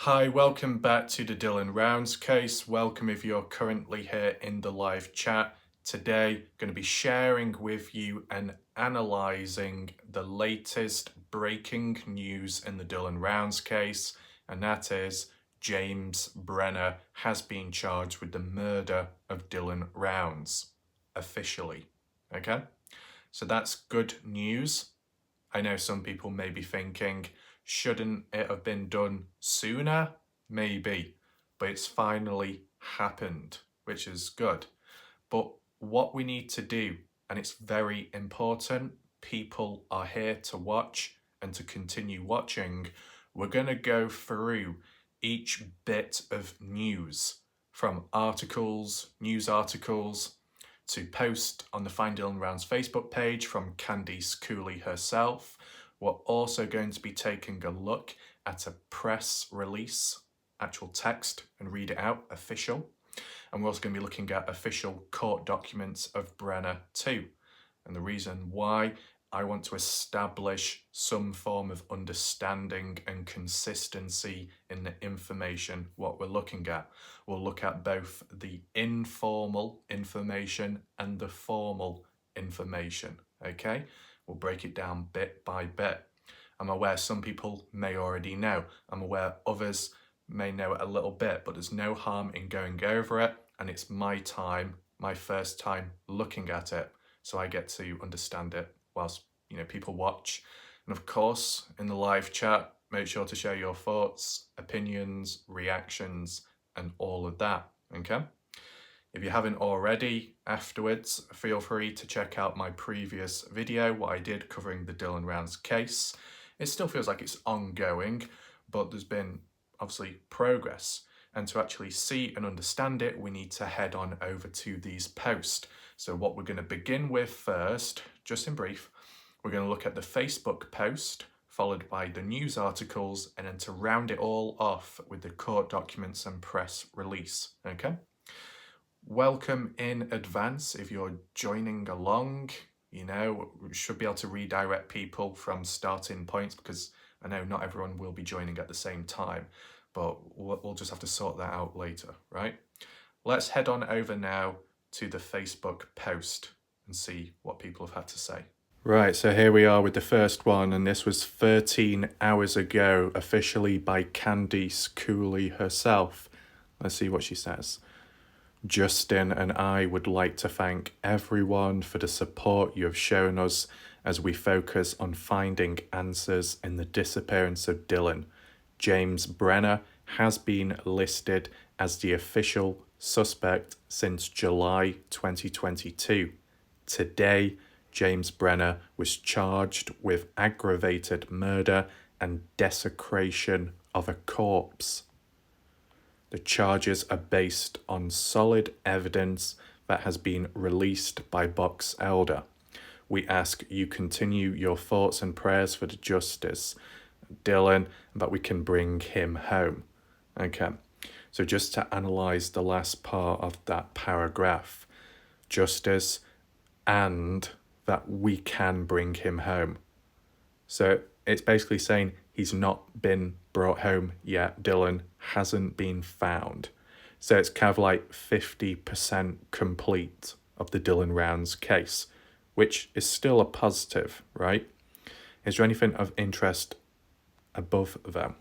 Hi, welcome back to the Dylan Rounds case. Welcome if you're currently here in the live chat. Today, going to be sharing with you and analysing the latest breaking news in the Dylan Rounds case, and that is James Brenner has been charged with the murder of Dylan Rounds, officially. Okay? So that's good news. I know some people may be thinking, shouldn't it have been done sooner? Maybe, but it's finally happened, which is good. But what we need to do, and it's very important, people are here to watch and to continue watching. We're going to go through each bit of news, from articles, news articles, to post on the Find Dylan Rounds Facebook page from Candice Cooley herself. We're also going to be taking a look at a press release, actual text, and read it out, official. And we're also going to be looking at official court documents of Brenner too. And the reason why I want to establish some form of understanding and consistency in the information, what we're looking at. We'll look at both the informal information and the formal information, okay? We'll break it down bit by bit. I'm aware some people may already know. I'm aware others may know it a little bit, but there's no harm in going over it, and it's my time, my first time looking at it, so I get to understand it whilst people watch. And of course, in the live chat, make sure to share your thoughts, opinions, reactions, and all of that, okay? If you haven't already, afterwards, feel free to check out my previous video, what I did covering the Dylan Rounds case. It still feels like it's ongoing, but there's been obviously progress. And to actually see and understand it, we need to head on over to these posts. So what we're going to begin with first, just in brief, we're going to look at the Facebook post, followed by the news articles, and then to round it all off with the court documents and press release, okay? Welcome in advance if you're joining along. We should be able to redirect people from starting points, because I know not everyone will be joining at the same time, but we'll just have to sort that out later, right? Let's head on over now to the Facebook post and see what people have had to say. Right, so here we are with the first one, and this was 13 hours ago, officially by Candice Cooley herself. Let's see what she says. Justin and I would like to thank everyone for the support you have shown us as we focus on finding answers in the disappearance of Dylan. James Brenner has been listed as the official suspect since July 2022. Today, James Brenner was charged with aggravated murder and desecration of a corpse. The charges are based on solid evidence that has been released by Box Elder. We ask you continue your thoughts and prayers for the justice, Dylan, that we can bring him home. Okay, so just to analyse the last part of that paragraph, justice and that we can bring him home. So it's basically saying he's not been brought home yet. Dylan hasn't been found. So it's kind of like 50% complete of the Dylan Rounds case, which is still a positive, right? Is there anything of interest above them?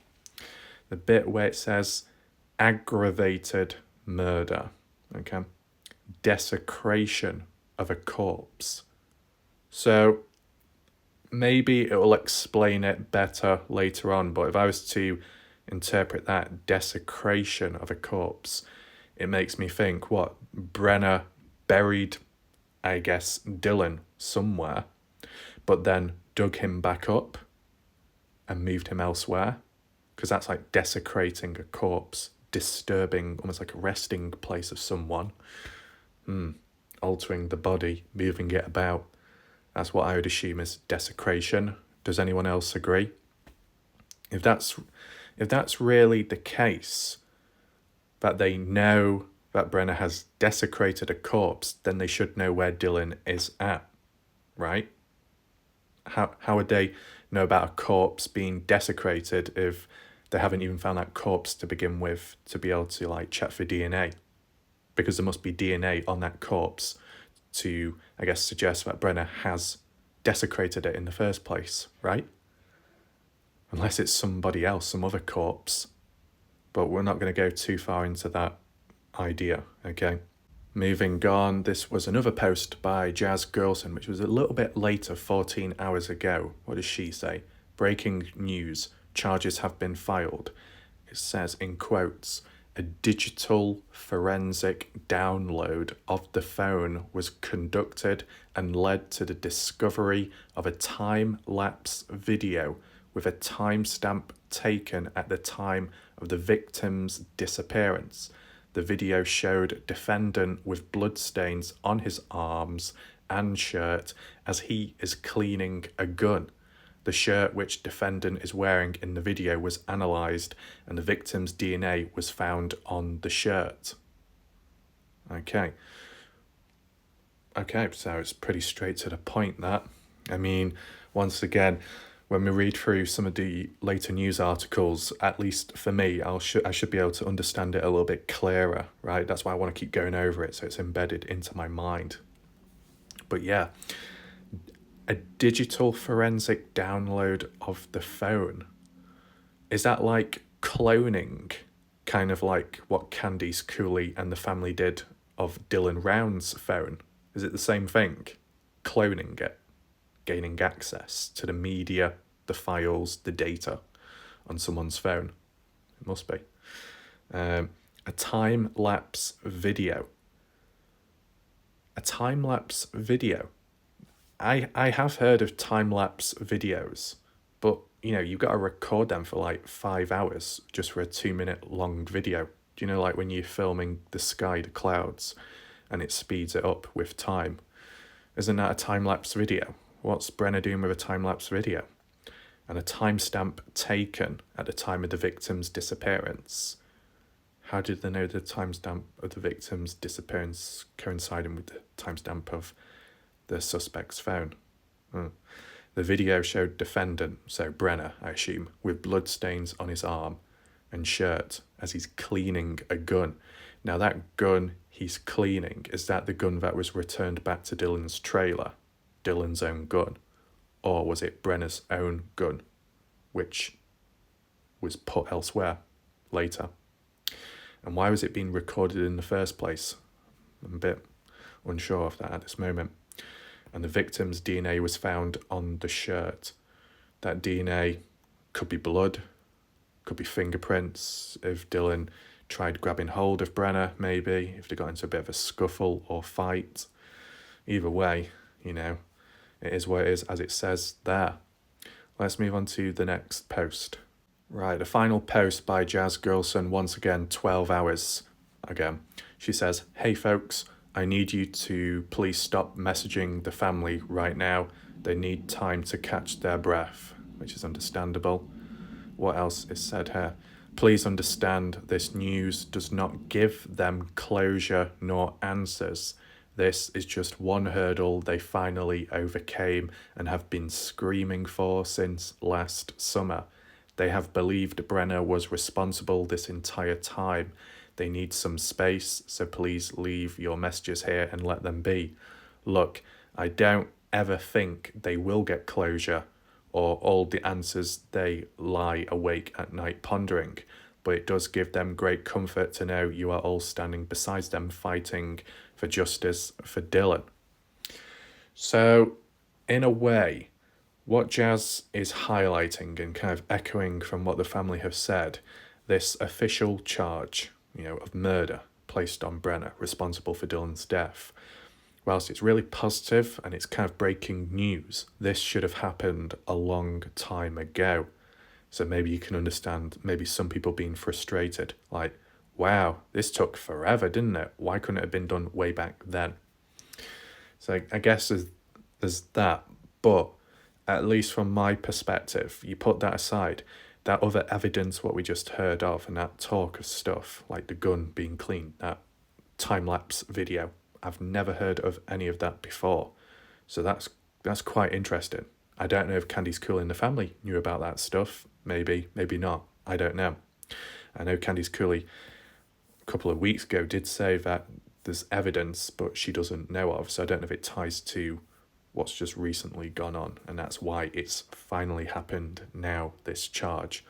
The bit where it says aggravated murder, okay? Desecration of a corpse. So maybe it will explain it better later on, but if I was to interpret that desecration of a corpse, it makes me think, what, Brenner buried, I guess, Dylan somewhere, but then dug him back up and moved him elsewhere? Because that's like desecrating a corpse, disturbing, almost like a resting place of someone, altering the body, moving it about. That's what I would assume is desecration. Does anyone else agree? If that's really the case, that they know that Brenner has desecrated a corpse, then they should know where Dylan is at, right? How would they know about a corpse being desecrated if they haven't even found that corpse to begin with to be able to like check for DNA, because there must be DNA on that corpse to, I guess, suggest that Brenner has desecrated it in the first place, right? Unless it's somebody else, some other corpse. But we're not going to go too far into that idea, okay? Moving on, this was another post by Jazz Girlson, which was a little bit later, 14 hours ago. What does she say? Breaking news, charges have been filed. It says, in quotes, a digital forensic download of the phone was conducted and led to the discovery of a time-lapse video with a timestamp taken at the time of the victim's disappearance. The video showed defendant with bloodstains on his arms and shirt as he is cleaning a gun. The shirt which defendant is wearing in the video was analysed and the victim's DNA was found on the shirt. Okay, so it's pretty straight to the point, that. I mean, once again, when we read through some of the later news articles, at least for me, I should be able to understand it a little bit clearer, right? That's why I want to keep going over it, so it's embedded into my mind. But yeah, a digital forensic download of the phone. Is that like cloning? Kind of like what Candice Cooley and the family did of Dylan Round's phone? Is it the same thing? Cloning it? Gaining access to the media, the files, the data on someone's phone? It must be. A time-lapse video. A time-lapse video. I have heard of time-lapse videos, but you've got to record them for like 5 hours just for a 2-minute long video. Do you know, like when you're filming the sky, the clouds, and it speeds it up with time? Isn't that a time-lapse video? What's Brenner doing with a time-lapse video? And a timestamp taken at the time of the victim's disappearance. How did they know the timestamp of the victim's disappearance coinciding with the timestamp of the suspect's phone? The video showed defendant, so Brenner, I assume, with bloodstains on his arm and shirt as he's cleaning a gun. Now that gun he's cleaning, is that the gun that was returned back to Dylan's trailer? Dylan's own gun? Or was it Brenner's own gun, which was put elsewhere later? And why was it being recorded in the first place? I'm a bit unsure of that at this moment. And the victim's DNA was found on the shirt. That DNA could be blood, could be fingerprints, if Dylan tried grabbing hold of Brenner, maybe, if they got into a bit of a scuffle or fight. Either way, it is what it is, as it says there. Let's move on to the next post. Right, the final post by Jazz Girlson, once again, 12 hours ago. She says, hey folks, I need you to please stop messaging the family right now. They need time to catch their breath, which is understandable. What else is said here? Please understand this news does not give them closure nor answers. This is just one hurdle they finally overcame and have been screaming for since last summer. They have believed Brenner was responsible this entire time. They need some space, so please leave your messages here and let them be. Look, I don't ever think they will get closure or all the answers they lie awake at night pondering, but it does give them great comfort to know you are all standing beside them fighting for justice for Dylan. So, in a way, what Jazz is highlighting and kind of echoing from what the family have said, this official charge, of murder placed on Brenner, responsible for Dylan's death. Whilst it's really positive and it's kind of breaking news, this should have happened a long time ago. So maybe you can understand maybe some people being frustrated, like, wow, this took forever, didn't it? Why couldn't it have been done way back then? So I guess there's that, but at least from my perspective, you put that aside, that other evidence, what we just heard of, and that talk of stuff, like the gun being cleaned, that time-lapse video, I've never heard of any of that before. So that's quite interesting. I don't know if Candice Cooley and the family knew about that stuff. Maybe not. I don't know. I know Candice Cooley a couple of weeks ago did say that there's evidence, but she doesn't know of. So I don't know if it ties to what's just recently gone on, and that's why it's finally happened now, this charge.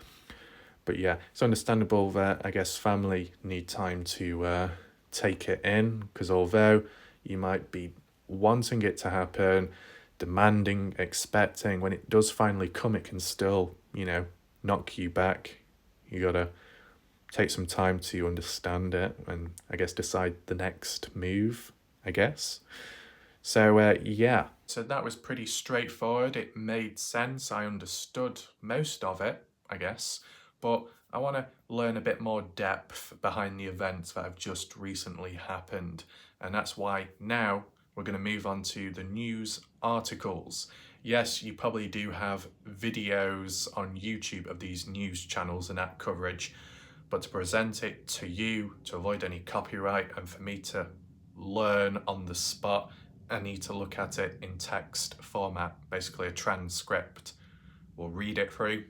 But yeah, it's understandable that I guess family need time to take it in, because although you might be wanting it to happen, demanding, expecting, when it does finally come, it can still, knock you back. You gotta take some time to understand it and I guess decide the next move, I guess. So yeah. So that was pretty straightforward. It made sense. I understood most of it, I guess. But I want to learn a bit more depth behind the events that have just recently happened. And that's why now we're going to move on to the news articles. Yes, you probably do have videos on YouTube of these news channels and that coverage, but to present it to you, to avoid any copyright, and for me to learn on the spot, I need to look at it in text format, basically a transcript. We'll read it through,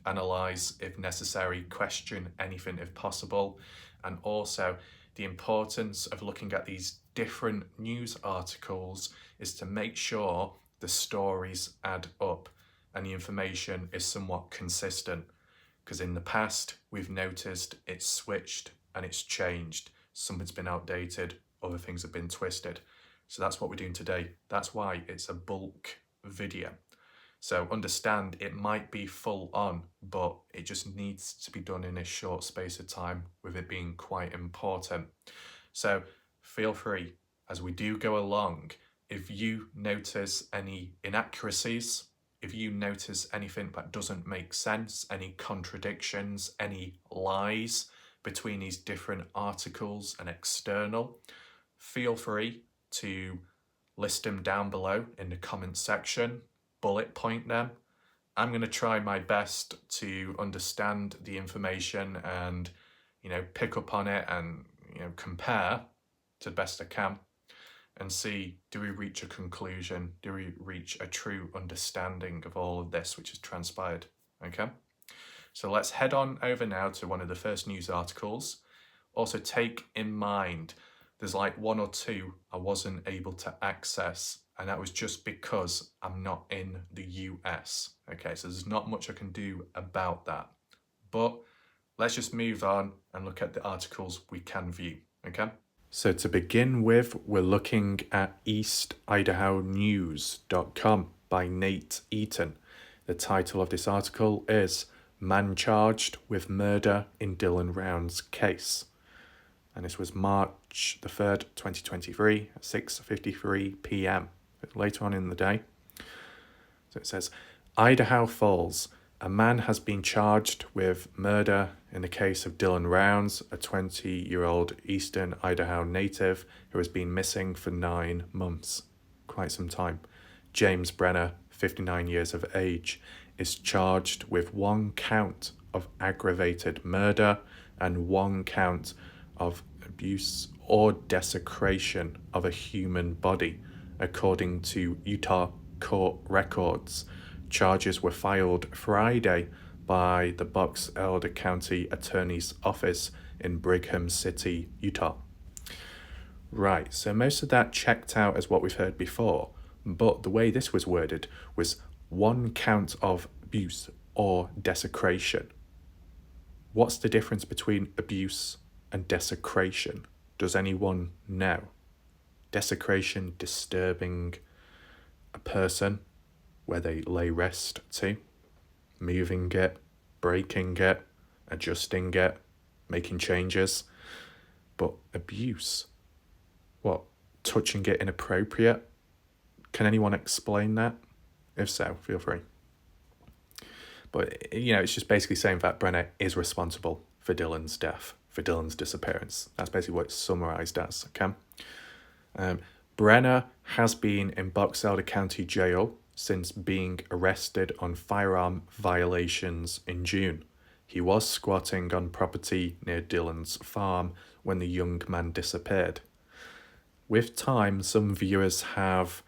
analyse if necessary, question anything if possible, and also the importance of looking at these different news articles is to make sure the stories add up and the information is somewhat consistent. Because in the past, we've noticed it's switched and it's changed. Something's been outdated, other things have been twisted. So that's what we're doing today. That's why it's a bulk video. So understand it might be full on, but it just needs to be done in a short space of time, with it being quite important. So feel free, as we do go along, if you notice any inaccuracies, if you notice anything that doesn't make sense, any contradictions, any lies between these different articles and external, feel free to list them down below in the comments section, bullet point them. I'm going to try my best to understand the information and, pick up on it and, compare to the best I can and see, do we reach a conclusion? Do we reach a true understanding of all of this which has transpired? Okay. So let's head on over now to one of the first news articles. Also take in mind, there's like one or two I wasn't able to access, and that was just because I'm not in the US. Okay, so there's not much I can do about that. But let's just move on and look at the articles we can view, okay? So to begin with, we're looking at eastidahonews.com by Nate Eaton. The title of this article is Man Charged with Murder in Dylan Round's Case. And this was March the 3rd, 2023, at 6:53 p.m, later on in the day. So it says, Idaho Falls. A man has been charged with murder in the case of Dylan Rounds, a 20-year-old Eastern Idaho native who has been missing for 9 months. Quite some time. James Brenner, 59 years of age, is charged with 1 count of aggravated murder and 1 count of abuse or desecration of a human body, according to Utah court records. Charges were filed Friday by the Box Elder County Attorney's Office in Brigham City, Utah. Right, so most of that checked out as what we've heard before, but the way this was worded was 1 count of abuse or desecration. What's the difference between abuse and desecration? Does anyone know? Desecration, disturbing a person where they lay rest to, moving it, breaking it, adjusting it, making changes. But abuse, what, touching it inappropriate? Can anyone explain that? If so, feel free. But, it's just basically saying that Brenner is responsible for Dylan's death, for Dylan's disappearance. That's basically what it's summarised as, okay? Brenner has been in Box Elder County Jail since being arrested on firearm violations in June. He was squatting on property near Dylan's farm when the young man disappeared. With time, some viewers have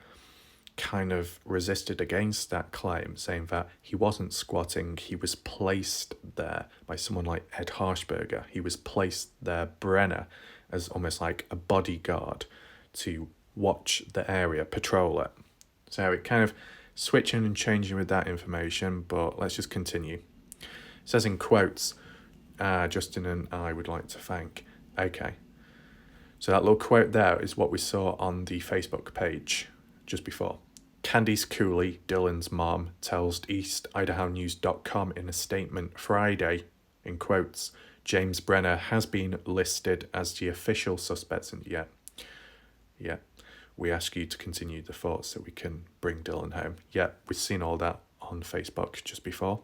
kind of resisted against that claim, saying that he wasn't squatting, he was placed there by someone like Ed Harshberger. He was placed there, Brenner, as almost like a bodyguard to watch the area, patrol it. So it kind of switching and changing with that information, but let's just continue. It says in quotes, Justin and I would like to thank. Okay. So that little quote there is what we saw on the Facebook page just before. Candice Cooley, Dylan's mom, tells EastIdahoNews.com in a statement Friday, in quotes, James Brenner has been listed as the official suspect, and yeah, we ask you to continue the thought so we can bring Dylan home. Yeah, we've seen all that on Facebook just before.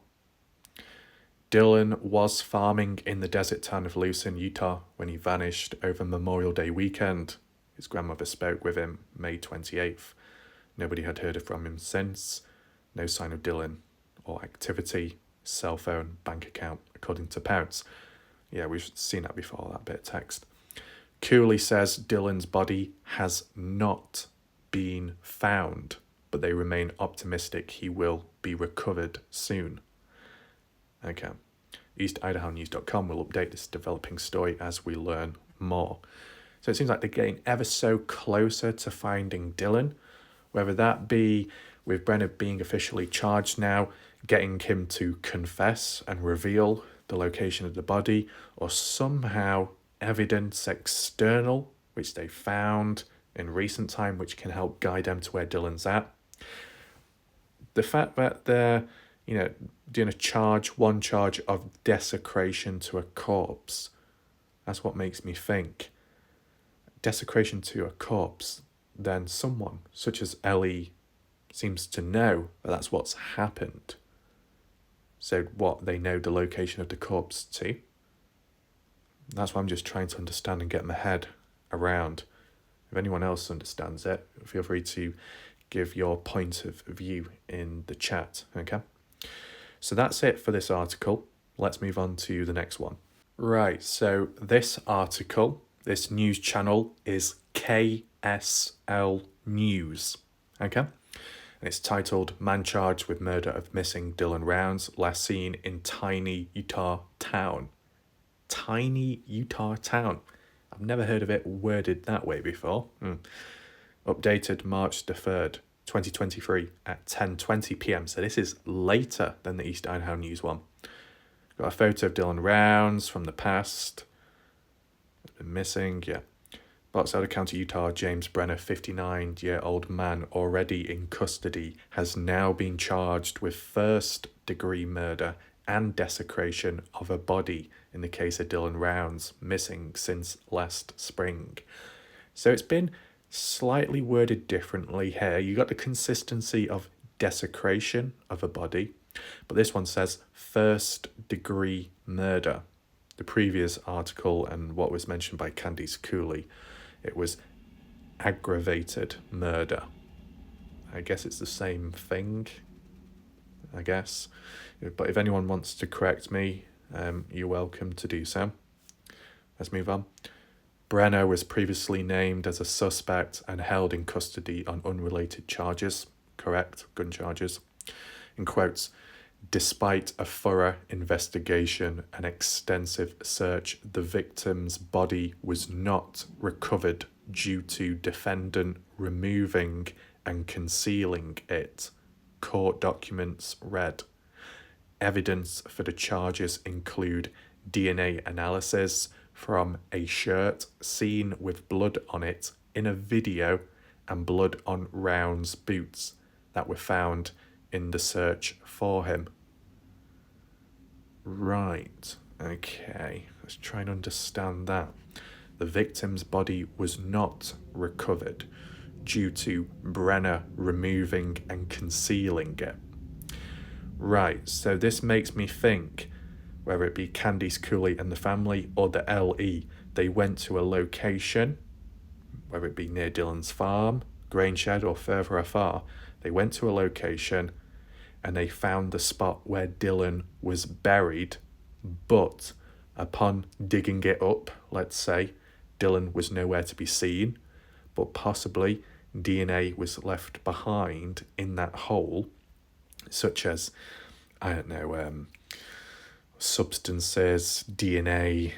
Dylan was farming in the desert town of Lucin, Utah, when he vanished over Memorial Day weekend. His grandmother spoke with him May 28th. Nobody had heard from him since. No sign of Dylan or activity, cell phone, bank account, according to parents. Yeah, we've seen that before, that bit of text. Cooley says Dylan's body has not been found, but they remain optimistic he will be recovered soon. Okay. EastIdahoNews.com will update this developing story as we learn more. So it seems like they're getting ever so closer to finding Dylan, whether that be with Brenner being officially charged now, getting him to confess and reveal the location of the body, or somehow evidence external, which they found in recent time, which can help guide them to where Dylan's at. The fact that they're, doing one charge of desecration to a corpse, that's what makes me think. Desecration to a corpse, then someone such as Ellie seems to know that that's what's happened. So what, they know the location of the corpse too? That's what I'm just trying to understand and get my head around. If anyone else understands it, feel free to give your point of view in the chat, okay? So that's it for this article. Let's move on to the next one. Right, so this article, this news channel is KSL News, okay? And it's titled, Man Charged with Murder of Missing Dylan Rounds, Last Seen in Tiny Utah Town. Tiny Utah Town. I've never heard of it worded that way before. Updated March the 3rd, 2023 at 10:20 p.m. So this is later than the East Idaho News one. Got a photo of Dylan Rounds from the past. Been missing, yeah. Box Elder County, Utah, James Brenner, 59-year-old man already in custody, has now been charged with first-degree murder and desecration of a body in the case of Dylan Rounds, missing since last spring. So it's been slightly worded differently here. You got the consistency of desecration of a body, but this one says first-degree murder. The previous article and what was mentioned by Candice Cooley, it was aggravated murder. I guess it's the same thing, I guess. But if anyone wants to correct me, you're welcome to do so. Let's move on. Brenner was previously named as a suspect and held in custody on unrelated charges. Correct, gun charges. In quotes, despite a thorough investigation and extensive search, the victim's body was not recovered due to defendant removing and concealing it. Court documents read. Evidence for the charges include DNA analysis from a shirt seen with blood on it in a video and blood on Rounds' boots that were found in the search for him. Right, okay, let's try and understand that. The victim's body was not recovered due to Brenner removing and concealing it. Right, so this makes me think, whether it be Candice Cooley and the family or the LE, they went to a location, whether it be near Dylan's farm, grain shed, or further afar. They went to a location and they found the spot where Dylan was buried, but upon digging it up, let's say, Dylan was nowhere to be seen, but possibly DNA was left behind in that hole, such as, I don't know, substances, DNA,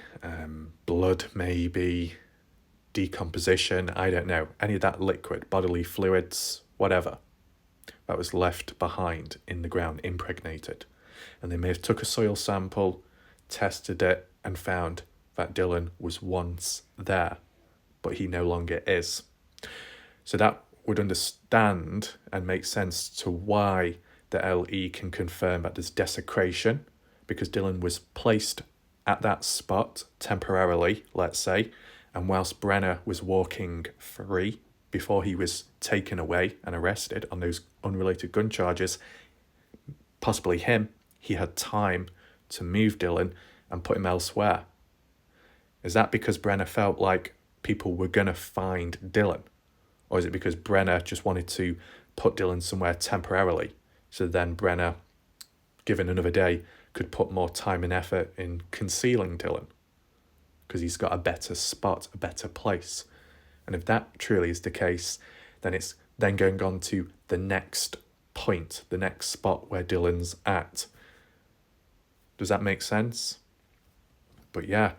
blood maybe, decomposition, I don't know, any of that liquid, bodily fluids, whatever, that was left behind in the ground, impregnated. And they may have took a soil sample, tested it, and found that Dylan was once there, but he no longer is. So that would understand and make sense to why the LE can confirm that there's desecration, because Dylan was placed at that spot temporarily, let's say, and whilst Brenner was walking free before he was taken away and arrested on those unrelated gun charges, possibly him, he had time to move Dylan and put him elsewhere. Is that because Brenner felt like people were going to find Dylan? Or is it because Brenner just wanted to put Dylan somewhere temporarily, so then Brenner, given another day, could put more time and effort in concealing Dylan because he's got a better spot, a better place? And if that truly is the case, then it's then going on to the next point, the next spot where Dylan's at. Does that make sense? But yeah,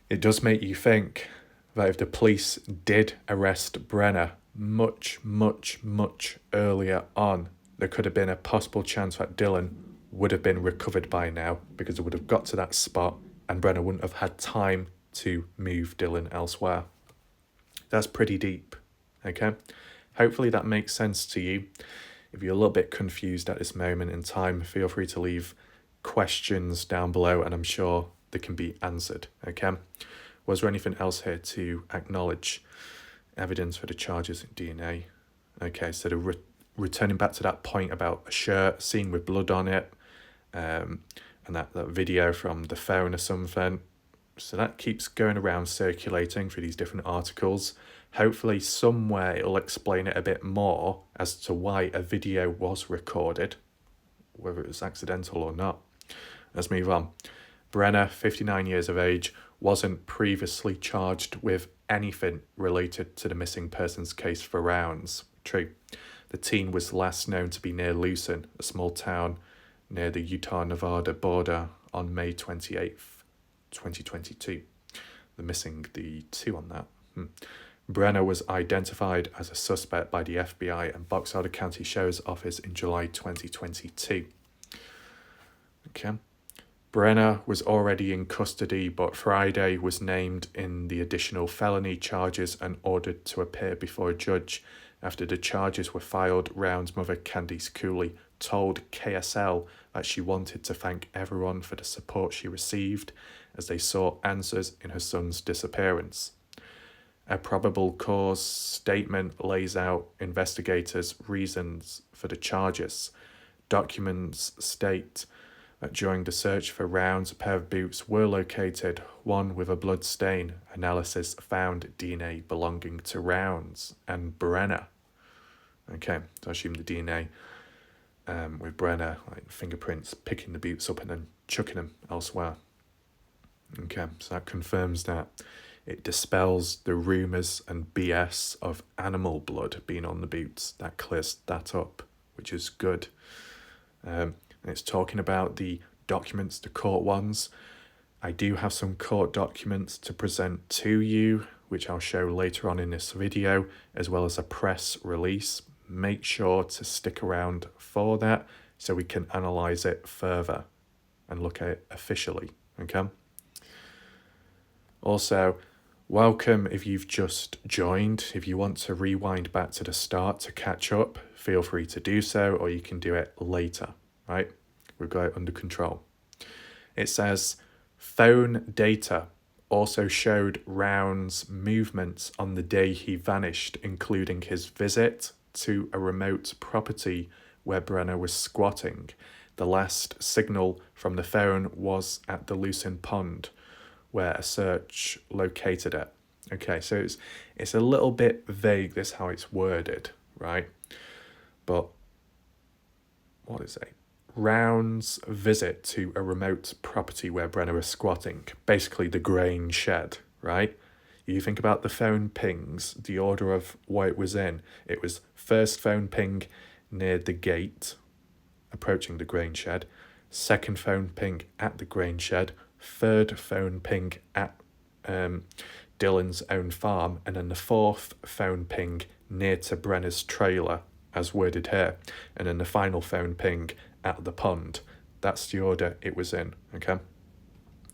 it does make you think that if the police did arrest Brenner much, much, much earlier on, there could have been a possible chance that Dylan would have been recovered by now, because it would have got to that spot and Brenner wouldn't have had time to move Dylan elsewhere. That's pretty deep, okay? Hopefully that makes sense to you. If you're a little bit confused at this moment in time, feel free to leave questions down below and I'm sure they can be answered, okay? Was there anything else here to acknowledge? Evidence for the charges in DNA. Okay, so returning back to that point about a shirt seen with blood on it, and that video from the phone or something. So that keeps going around circulating through these different articles. Hopefully somewhere it'll explain it a bit more as to why a video was recorded, whether it was accidental or not. Let's move on. Brenner, 59 years of age, wasn't previously charged with anything related to the missing persons case for Rounds. True. The teen was last known to be near Lucin, a small town near the Utah-Nevada border, on May 28th, 2022. They're missing the 2 on that. Brenner was identified as a suspect by the FBI and Box Elder County Sheriff's Office in July 2022. Okay. Brenner was already in custody, but Friday was named in the additional felony charges and ordered to appear before a judge. After the charges were filed, Round's mother, Candice Cooley, told KSL that she wanted to thank everyone for the support she received as they sought answers in her son's disappearance. A probable cause statement lays out investigators' reasons for the charges. Documents state that during the search for Rounds, a pair of boots were located, one with a blood stain. Analysis found DNA belonging to Rounds and Brenner. Okay, so I assume the DNA with Brenner, like fingerprints, picking the boots up and then chucking them elsewhere. Okay, so that confirms that. It dispels the rumours and BS of animal blood being on the boots. That clears that up, which is good. And it's talking about the documents, the court ones. I do have some court documents to present to you, which I'll show later on in this video, as well as a press release. Make sure to stick around for that so we can analyse it further and look at it officially, okay? Also, welcome if you've just joined. If you want to rewind back to the start to catch up, feel free to do so, or you can do it later, right? We've got it under control. It says, phone data also showed Rounds' movements on the day he vanished, including his visit to a remote property where Brenner was squatting. The last signal from the phone was at the Lucin Pond, where a search located it. Okay, so it's a little bit vague, this how it's worded, right? But what is it? Rounds' visit to a remote property where Brenner was squatting, basically the grain shed, right? You think about the phone pings, the order of what it was in. It was first phone ping near the gate, approaching the grain shed, second phone ping at the grain shed, third phone ping at Dylan's own farm, and then the fourth phone ping near to Brenner's trailer, as worded here, and then the final phone ping at the pond. That's the order it was in, okay?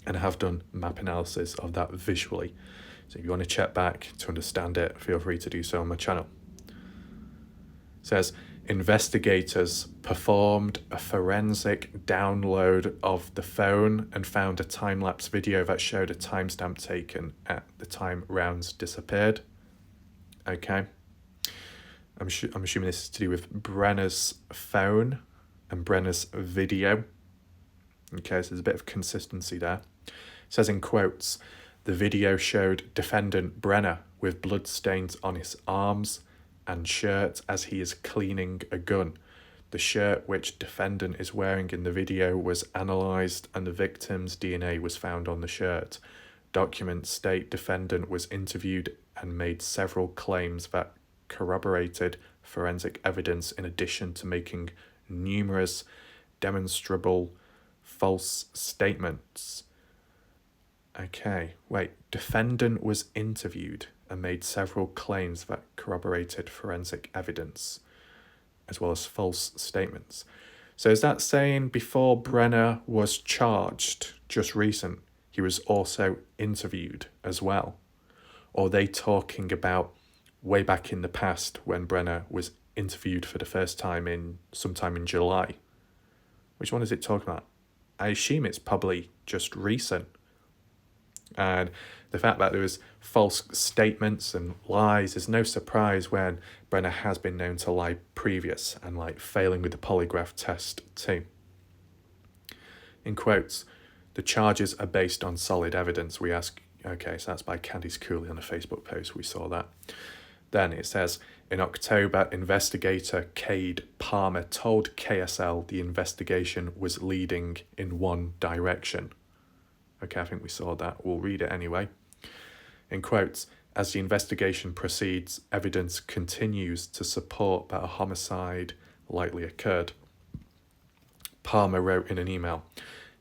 And I have done map analysis of that visually. So if you want to check back to understand it, feel free to do so on my channel. It says, investigators performed a forensic download of the phone and found a time-lapse video that showed a timestamp taken at the time Rounds disappeared. Okay. I'm assuming this is to do with Brenner's phone and Brenner's video. Okay, so there's a bit of consistency there. It says in quotes, the video showed defendant Brenner with bloodstains on his arms and shirt as he is cleaning a gun. The shirt which defendant is wearing in the video was analysed and the victim's DNA was found on the shirt. Documents state defendant was interviewed and made several claims that corroborated forensic evidence in addition to making numerous demonstrable false statements. Okay, wait, defendant was interviewed and made several claims that corroborated forensic evidence, as well as false statements. So is that saying before Brenner was charged, just recent, he was also interviewed as well? Or are they talking about way back in the past when Brenner was interviewed for the first time sometime in July? Which one is it talking about? I assume it's probably just recent. And the fact that there was false statements and lies is no surprise when Brenner has been known to lie previous and failing with the polygraph test too. In quotes, the charges are based on solid evidence. We ask, okay, so that's by Candice Cooley on a Facebook post, we saw that. Then it says, in October, investigator Cade Palmer told KSL the investigation was leading in one direction. Okay, I think we saw that. We'll read it anyway. In quotes, as the investigation proceeds, evidence continues to support that a homicide likely occurred. Palmer wrote in an email,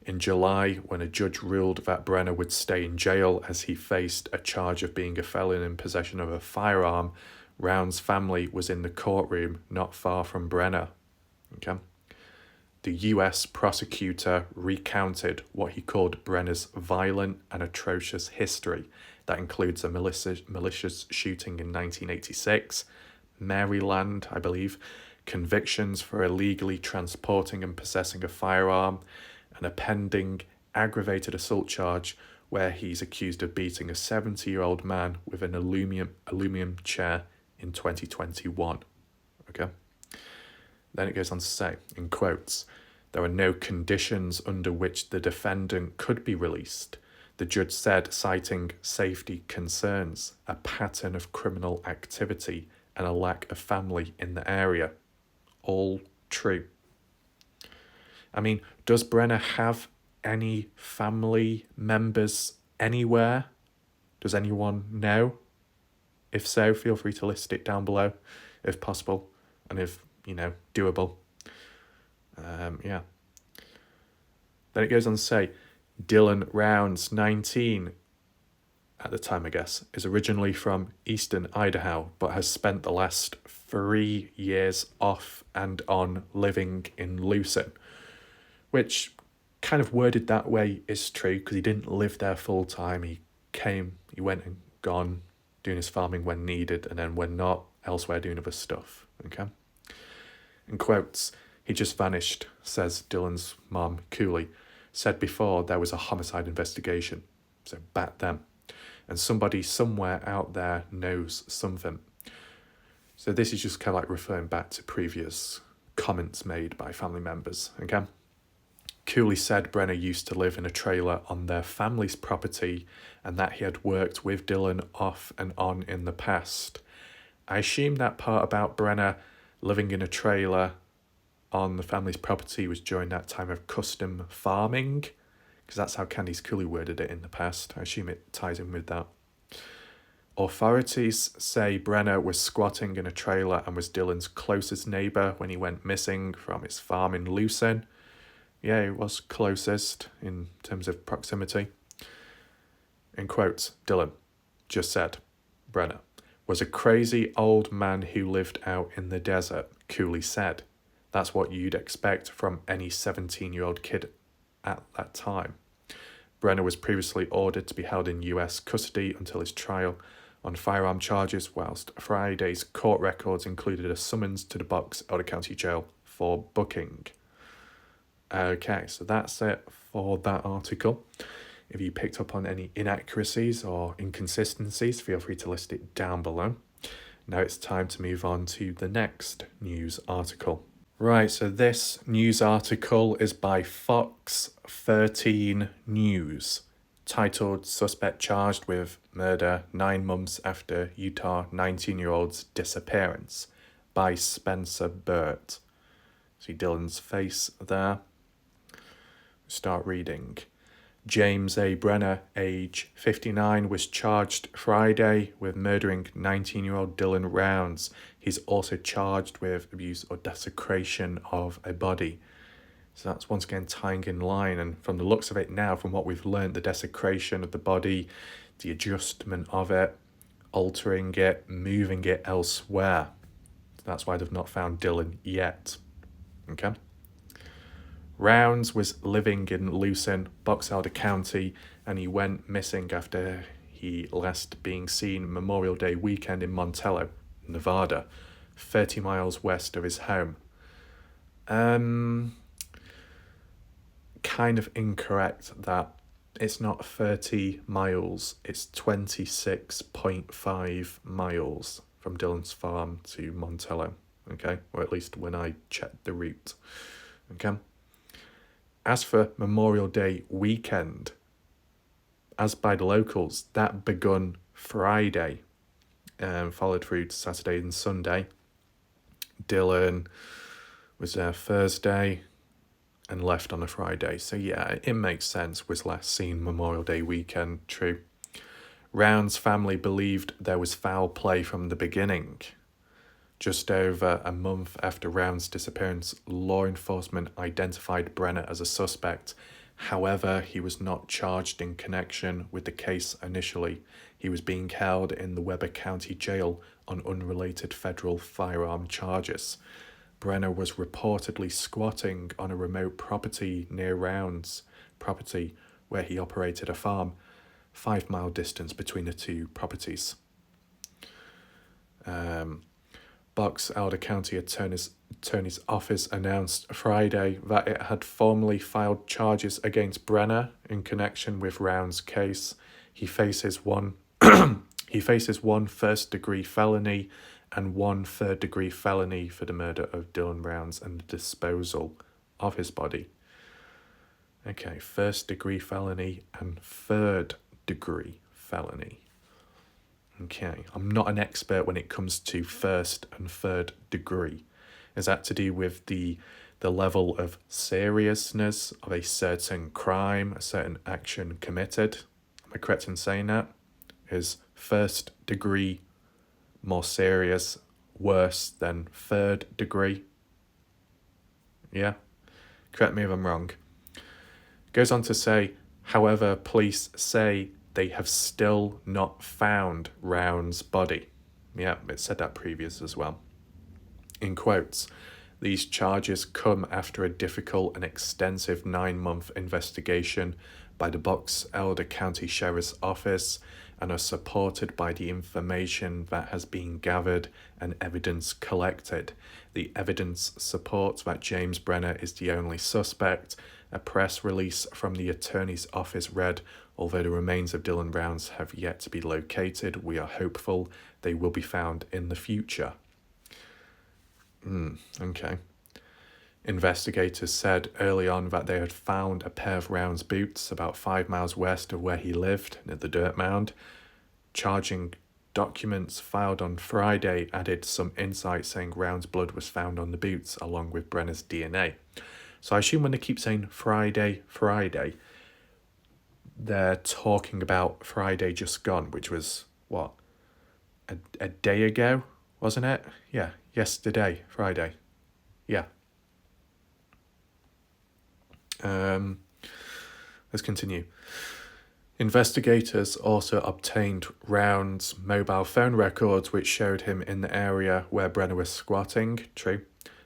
in July, when a judge ruled that Brenner would stay in jail as he faced a charge of being a felon in possession of a firearm, Rounds' family was in the courtroom not far from Brenner. Okay. The US prosecutor recounted what he called Brenner's violent and atrocious history. That includes a malicious shooting in 1986, Maryland, I believe, convictions for illegally transporting and possessing a firearm, and a pending aggravated assault charge where he's accused of beating a 70-year-old man with an aluminum chair in 2021. Okay. Then it goes on to say, in quotes, there are no conditions under which the defendant could be released. The judge said, citing safety concerns, a pattern of criminal activity, and a lack of family in the area. All true. I mean, does Brenner have any family members anywhere? Does anyone know? If so, feel free to list it down below, if possible, and if, doable. Yeah. Then it goes on to say, Dylan Rounds, 19, at the time, I guess, is originally from eastern Idaho, but has spent the last 3 years off and on living in Lucin, which kind of worded that way is true because he didn't live there full time. He went and gone, doing his farming when needed, and then when not, elsewhere doing other stuff. Okay. In quotes, he just vanished, says Dylan's mom, Cooley. Said before there was a homicide investigation, so back then. And somebody somewhere out there knows something. So this is just kind of referring back to previous comments made by family members, okay? Cooley said Brenner used to live in a trailer on their family's property and that he had worked with Dylan off and on in the past. I assume that part about Brenner living in a trailer on the family's property was during that time of custom farming, because that's how Candice Cooley worded it in the past. I assume it ties in with that. Authorities say Brenner was squatting in a trailer and was Dylan's closest neighbour when he went missing from his farm in Lucin. Yeah, he was closest in terms of proximity. In quotes, Dylan just said, Brenner was a crazy old man who lived out in the desert, Cooley said. That's what you'd expect from any 17-year-old kid at that time. Brenner was previously ordered to be held in US custody until his trial on firearm charges, whilst Friday's court records included a summons to the Box Elder County Jail for booking. Okay, so that's it for that article. If you picked up on any inaccuracies or inconsistencies, feel free to list it down below. Now it's time to move on to the next news article. Right, so this news article is by Fox 13 News, titled Suspect Charged with Murder 9 months after Utah 19-year-old's disappearance, by Spencer Burt. See Dylan's face there. Start reading. James A. Brenner, age 59, was charged Friday with murdering 19-year-old Dylan Rounds. He's also charged with abuse or desecration of a body. So that's once again tying in line. And from the looks of it now, from what we've learned, the desecration of the body, the adjustment of it, altering it, moving it elsewhere. That's why they've not found Dylan yet. Okay. Rounds was living in Lucin, Box Elder County, and he went missing after he last being seen Memorial Day weekend in Montello, Nevada, 30 miles west of his home. Kind of incorrect that it's not 30 miles, it's 26.5 miles from Dylan's farm to Montello, okay? Or at least when I checked the route, okay? As for Memorial Day weekend, as by the locals, that begun Friday and followed through to Saturday and Sunday. Dylan was there Thursday and left on a Friday. So yeah, it makes sense, was last seen Memorial Day weekend, true. Round's family believed there was foul play from the beginning. Just over a month after Round's disappearance, law enforcement identified Brenner as a suspect. However, he was not charged in connection with the case initially. He was being held in the Weber County Jail on unrelated federal firearm charges. Brenner was reportedly squatting on a remote property near Round's property where he operated a farm, 5 mile distance between the two properties. Box Elder County Attorney's Office announced Friday that it had formally filed charges against Brenner in connection with Round's case. He faces one first-degree felony and 1 third-degree felony for the murder of Dylan Rounds and the disposal of his body. Okay, first-degree felony and third-degree felony. Okay, I'm not an expert when it comes to first and third degree. Is that to do with the level of seriousness of a certain crime, a certain action committed? Am I correct in saying that? Is first degree more serious, worse than third degree? Yeah? Correct me if I'm wrong. Goes on to say, however, police say they have still not found Round's body. Yeah, it said that previous as well. In quotes, these charges come after a difficult and extensive 9-month investigation by the Box Elder County Sheriff's Office and are supported by the information that has been gathered and evidence collected. The evidence supports that James Brenner is the only suspect. A press release from the attorney's office read, although the remains of Dylan Rounds have yet to be located, we are hopeful they will be found in the future. Okay. Investigators said early on that they had found a pair of Rounds' boots about 5 miles west of where he lived, near the dirt mound. Charging documents filed on Friday added some insight saying Rounds' blood was found on the boots along with Brenner's DNA. So I assume when they keep saying Friday, they're talking about Friday just gone, which was, what, a day ago, wasn't it? Yeah, yesterday, Friday. Yeah. Let's continue. Investigators also obtained Round's mobile phone records, which showed him in the area where Brenner was squatting. True.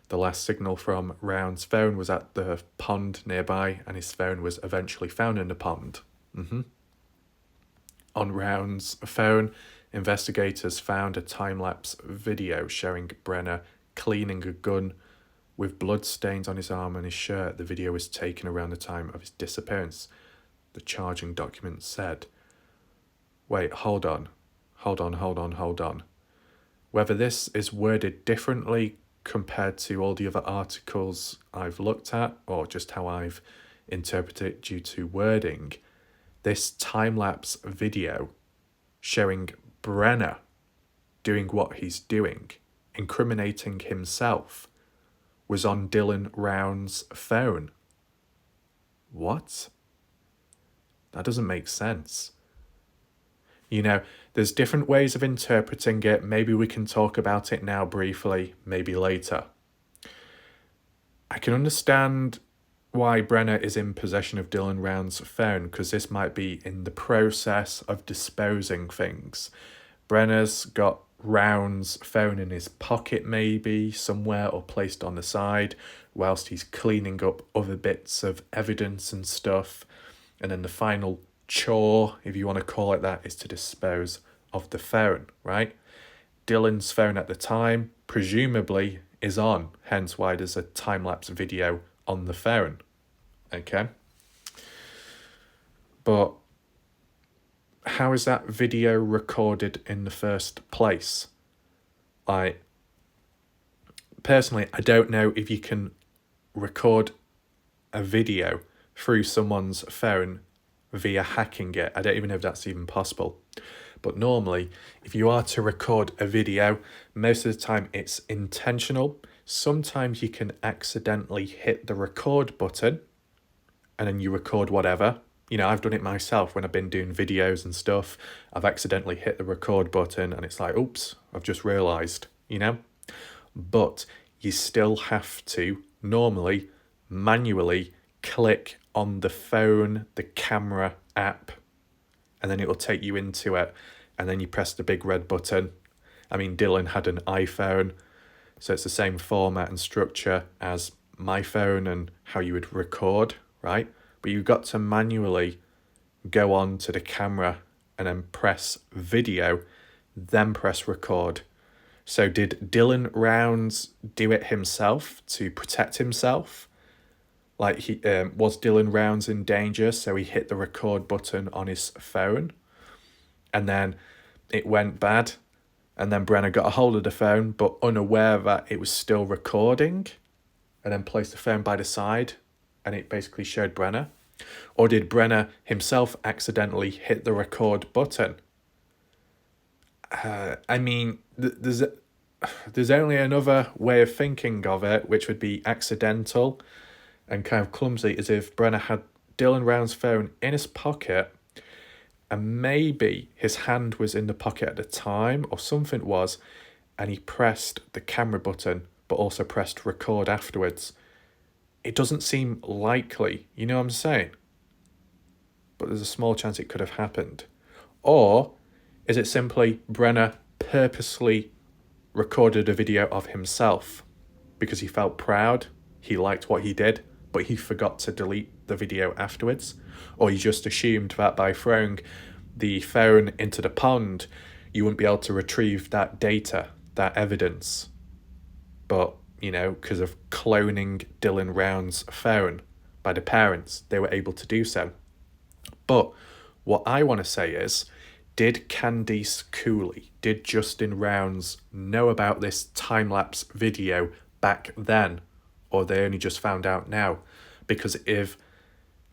The last signal from Round's phone was at the pond nearby, and his phone was eventually found in the pond. On Round's phone, investigators found a time-lapse video showing Brenner cleaning a gun with blood stains on his arm and his shirt. The video was taken around the time of his disappearance, the charging document said. Wait, hold on. Whether this is worded differently compared to all the other articles I've looked at, or just how I've interpreted it due to wording, this time-lapse video showing Brenner doing what he's doing, incriminating himself, was on Dylan Round's phone. What? That doesn't make sense. You know, there's different ways of interpreting it. Maybe we can talk about it now briefly, maybe later. I can understand why Brenner is in possession of Dylan Round's phone, because this might be in the process of disposing things. Brenner's got Round's phone in his pocket maybe, somewhere, or placed on the side, whilst he's cleaning up other bits of evidence and stuff. And then the final chore, if you want to call it that, is to dispose of the phone, right? Dylan's phone at the time, presumably, is on, hence why there's a time-lapse video on the phone, okay? But how is that video recorded in the first place? Personally, I don't know if you can record a video through someone's phone via hacking it. I don't even know if that's even possible. But normally, if you are to record a video, most of the time it's intentional. Sometimes you can accidentally hit the record button and then you record whatever. You know, I've done it myself when I've been doing videos and stuff. I've accidentally hit the record button and it's like, oops, I've just realised, you know? But you still have to normally manually click on the phone, the camera app, and then it will take you into it, and then you press the big red button. I mean, Dylan had an iPhone, so it's the same format and structure as my phone and how you would record, right? But you've got to manually go on to the camera and then press video, then press record. So did Dylan Rounds do it himself to protect himself? Like, was Dylan Rounds in danger, so he hit the record button on his phone, and then it went bad, and then Brenner got a hold of the phone, but unaware that it was still recording, and then placed the phone by the side, and it basically showed Brenner? Or did Brenner himself accidentally hit the record button? I mean, there's only another way of thinking of it, which would be accidental and kind of clumsy, as if Brenner had Dylan Round's phone in his pocket and maybe his hand was in the pocket at the time or something was, and he pressed the camera button but also pressed record afterwards. It doesn't seem likely, you know what I'm saying? But there's a small chance it could have happened. Or is it simply Brenner purposely recorded a video of himself because he felt proud, he liked what he did, but he forgot to delete the video afterwards? Or he just assumed that by throwing the phone into the pond, you wouldn't be able to retrieve that data, that evidence. But, you know, because of cloning Dylan Round's phone by the parents, they were able to do so. But what I want to say is, did Candice Cooley, did Justin Rounds know about this time-lapse video back then? Or they only just found out now? Because if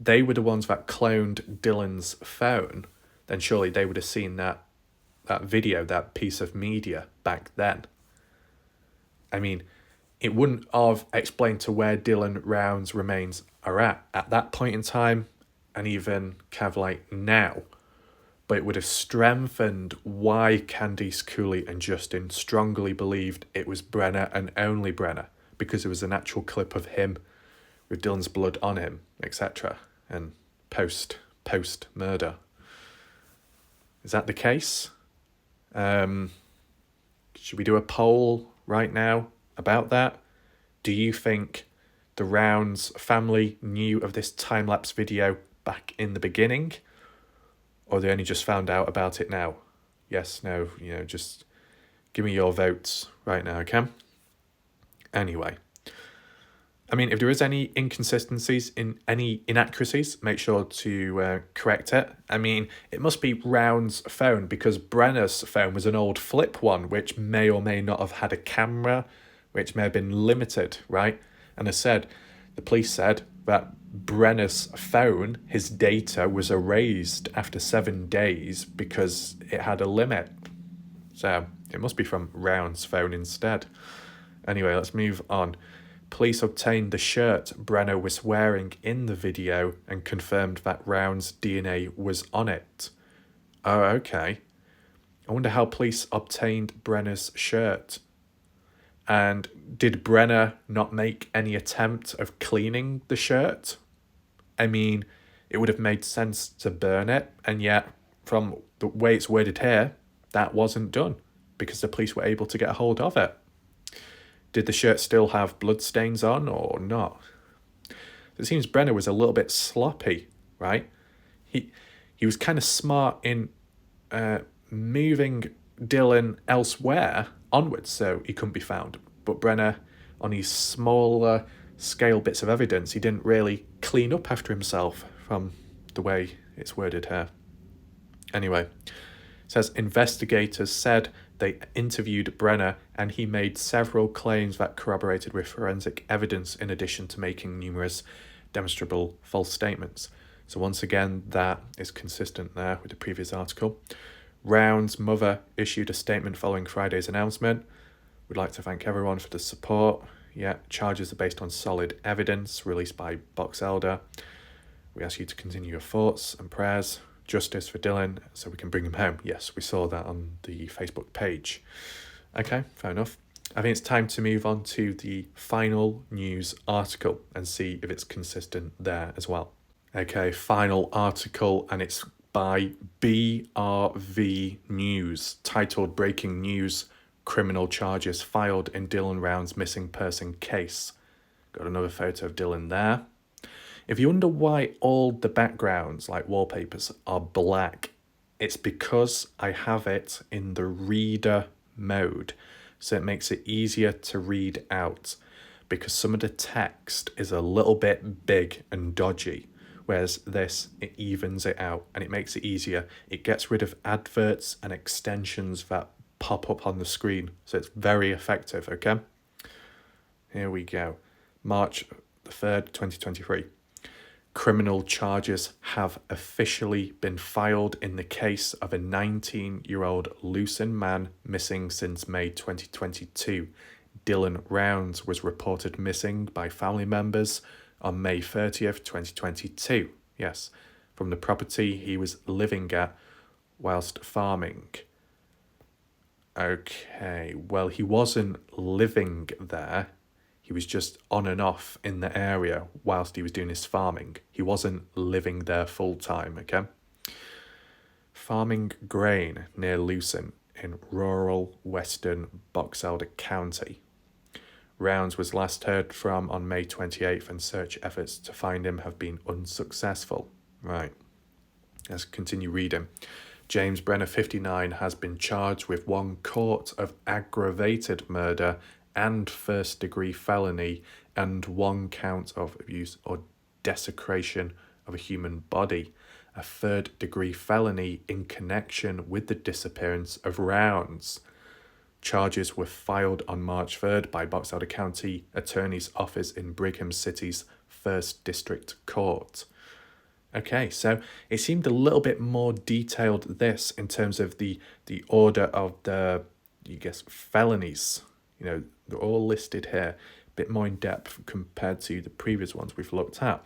they were the ones that cloned Dylan's phone, then surely they would have seen that video, that piece of media back then. I mean, it wouldn't have explained to where Dylan Round's remains are at that point in time, and even kind of like now. but it would have strengthened why Candice, Cooley and Justin strongly believed it was Brenner and only Brenner, because there was an actual clip of him with Dylan's blood on him, etc. and post murder. Is that the case? Should we do a poll right now about that? Do you think the Rounds family knew of this time-lapse video back in the beginning, or they only just found out about it now? Yes, no, just give me your votes right now, okay? Anyway, if there is any inconsistencies, in any inaccuracies, make sure to correct it. It must be Round's phone, because Brenner's phone was an old flip one, which may or may not have had a camera, which may have been limited, right? And the police said that Brenner's phone, his data was erased after 7 days because it had a limit. So it must be from Round's phone instead. Anyway, let's move on. Police obtained the shirt Brenner was wearing in the video and confirmed that Round's DNA was on it. Oh, okay. I wonder how police obtained Brenner's shirt. And did Brenner not make any attempt of cleaning the shirt? It would have made sense to burn it, and yet, from the way it's worded here, that wasn't done, because the police were able to get a hold of it. Did the shirt still have bloodstains on or not? It seems Brenner was a little bit sloppy, right? He was kind of smart in moving Dylan elsewhere onwards so he couldn't be found. But Brenner, on his smaller scale bits of evidence, he didn't really clean up after himself, from the way it's worded here. Anyway, it says investigators said they interviewed Brenner and he made several claims that corroborated with forensic evidence, in addition to making numerous demonstrable false statements. So once again, that is consistent there with the previous article. Round's mother issued a statement following Friday's announcement. We'd like to thank everyone for the support. Yeah, charges are based on solid evidence released by Box Elder. We ask you to continue your thoughts and prayers. Justice for Dylan so we can bring him home. Yes, we saw that on the Facebook page. Okay, fair enough. I think it's time to move on to the final news article and see if it's consistent there as well. Okay, final article, and it's by BRV News, titled Breaking News, Criminal Charges Filed in Dylan Round's Missing Person Case. Got another photo of Dylan there. If you wonder why all the backgrounds, like wallpapers, are black, it's because I have it in the reader mode, so it makes it easier to read out, because some of the text is a little bit big and dodgy, whereas this, it evens it out and it makes it easier. It gets rid of adverts and extensions that pop up on the screen, so it's very effective, okay? Here we go. March the 3rd, 2023. Criminal charges have officially been filed in the case of a 19-year-old lucin man missing since May 2022. Dylan Rounds was reported missing by family members on May 30th, 2022. Yes, from the property he was living at whilst farming. Okay, well, he wasn't living there. He was just on and off in the area whilst he was doing his farming. He wasn't living there full time, okay? Farming grain near Lucin in rural western Box Elder County. Rounds was last heard from on May 28th, and search efforts to find him have been unsuccessful. Right, let's continue reading. James Brenner, 59, has been charged with 1 count of aggravated murder and first-degree felony, and 1 count of abuse or desecration of a human body, a third-degree felony in connection with the disappearance of Rounds. Charges were filed on March 3rd by Box Elder County Attorney's Office in Brigham City's 1st District Court. Okay, so it seemed a little bit more detailed, this, in terms of the order of the, felonies. They're all listed here, a bit more in depth compared to the previous ones we've looked at.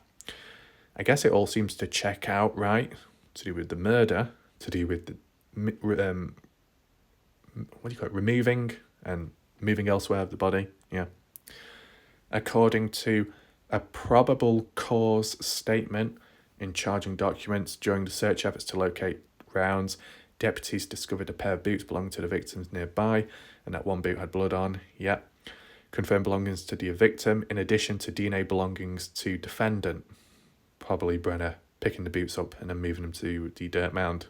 I guess it all seems to check out, right? To do with the murder, to do with what do you call it, removing and moving elsewhere of the body. Yeah. According to a probable cause statement in charging documents during the search efforts to locate Rounds, deputies discovered a pair of boots belonging to the victims nearby, and that one boot had blood on. Yeah. Confirmed belongings to the victim, in addition to DNA belongings to defendant, probably Brenner, picking the boots up and then moving them to the dirt mound.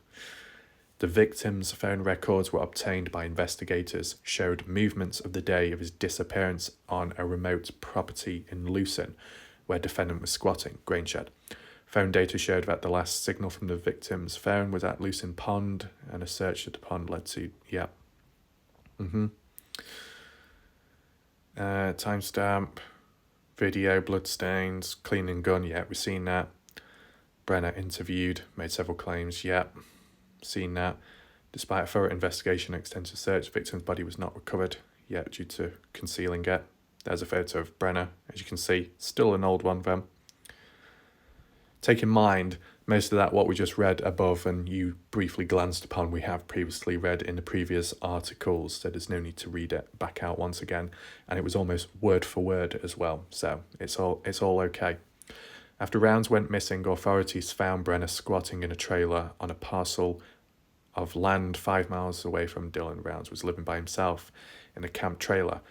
The victim's phone records were obtained by investigators, showed movements of the day of his disappearance on a remote property in Lucin, where defendant was squatting, Grainshed. Phone data showed that the last signal from the victim's phone was at Lucin Pond, and a search at the pond led to, timestamp, video, bloodstains, cleaning gun, we've seen that. Brenner interviewed, made several claims, seen that. Despite a thorough investigation and extensive search, the victim's body was not recovered yet due to concealing it. There's a photo of Brenner, as you can see, still an old one then. Take in mind, most of that, what we just read above and you briefly glanced upon, we have previously read in the previous articles, so there's no need to read it back out once again. And it was almost word for word as well, so it's all okay. After Rounds went missing, authorities found Brenner squatting in a trailer on a parcel of land 5 miles away from Dylan. Rounds was living by himself in a camp trailer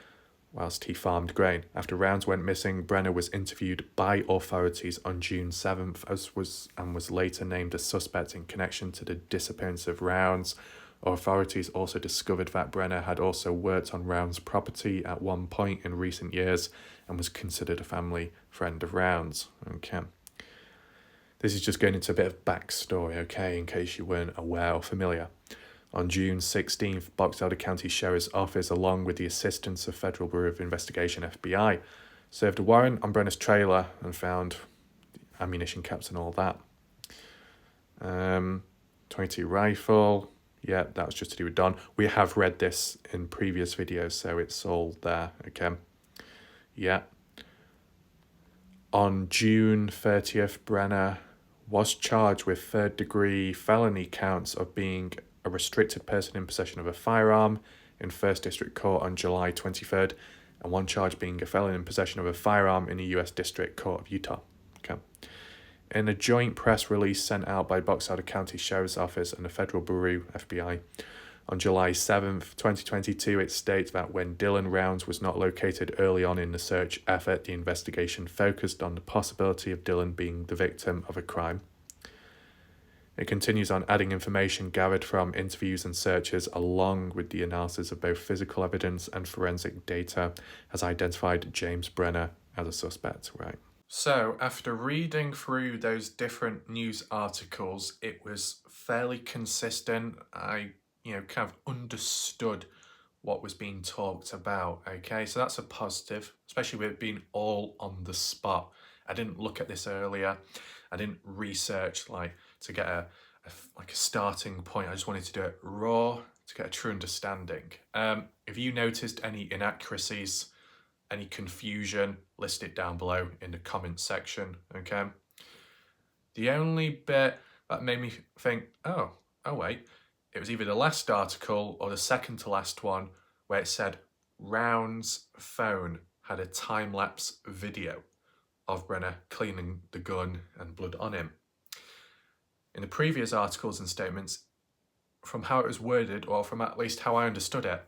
whilst he farmed grain. After Rounds went missing, Brenner was interviewed by authorities on June 7th was later named a suspect in connection to the disappearance of Rounds. Authorities also discovered that Brenner had also worked on Rounds' property at one point in recent years and was considered a family friend of Rounds. Okay. This is just going into a bit of backstory, okay, in case you weren't aware or familiar. On June 16th, Box Elder County Sheriff's Office, along with the assistance of Federal Bureau of Investigation, FBI, served a warrant on Brenner's trailer and found ammunition caps and all that. 22 rifle, that was just to do with Don. We have read this in previous videos, so it's all there, okay. On June 30th, Brenner was charged with third-degree felony counts of being a restricted person in possession of a firearm in 1st District Court on July 23rd, and one charge being a felon in possession of a firearm in the U.S. District Court of Utah. Okay. In a joint press release sent out by Box Elder County Sheriff's Office and the Federal Bureau, FBI, on July 7th, 2022, it states that when Dylan Rounds was not located early on in the search effort, the investigation focused on the possibility of Dylan being the victim of a crime. It continues on adding information gathered from interviews and searches, along with the analysis of both physical evidence and forensic data, has identified James Brenner as a suspect. Right. So, after reading through those different news articles, it was fairly consistent. I kind of understood what was being talked about, okay? So that's a positive, especially with it being all on the spot. I didn't look at this earlier. I didn't research to get a starting point. I just wanted to do it raw to get a true understanding. If you noticed any inaccuracies, any confusion, list it down below in the comments section, okay? The only bit that made me think, oh wait, it was either the last article or the second to last one where it said Rounds' phone had a time-lapse video of Brenner cleaning the gun and blood on him. In the previous articles and statements, from how it was worded, or from at least how I understood it,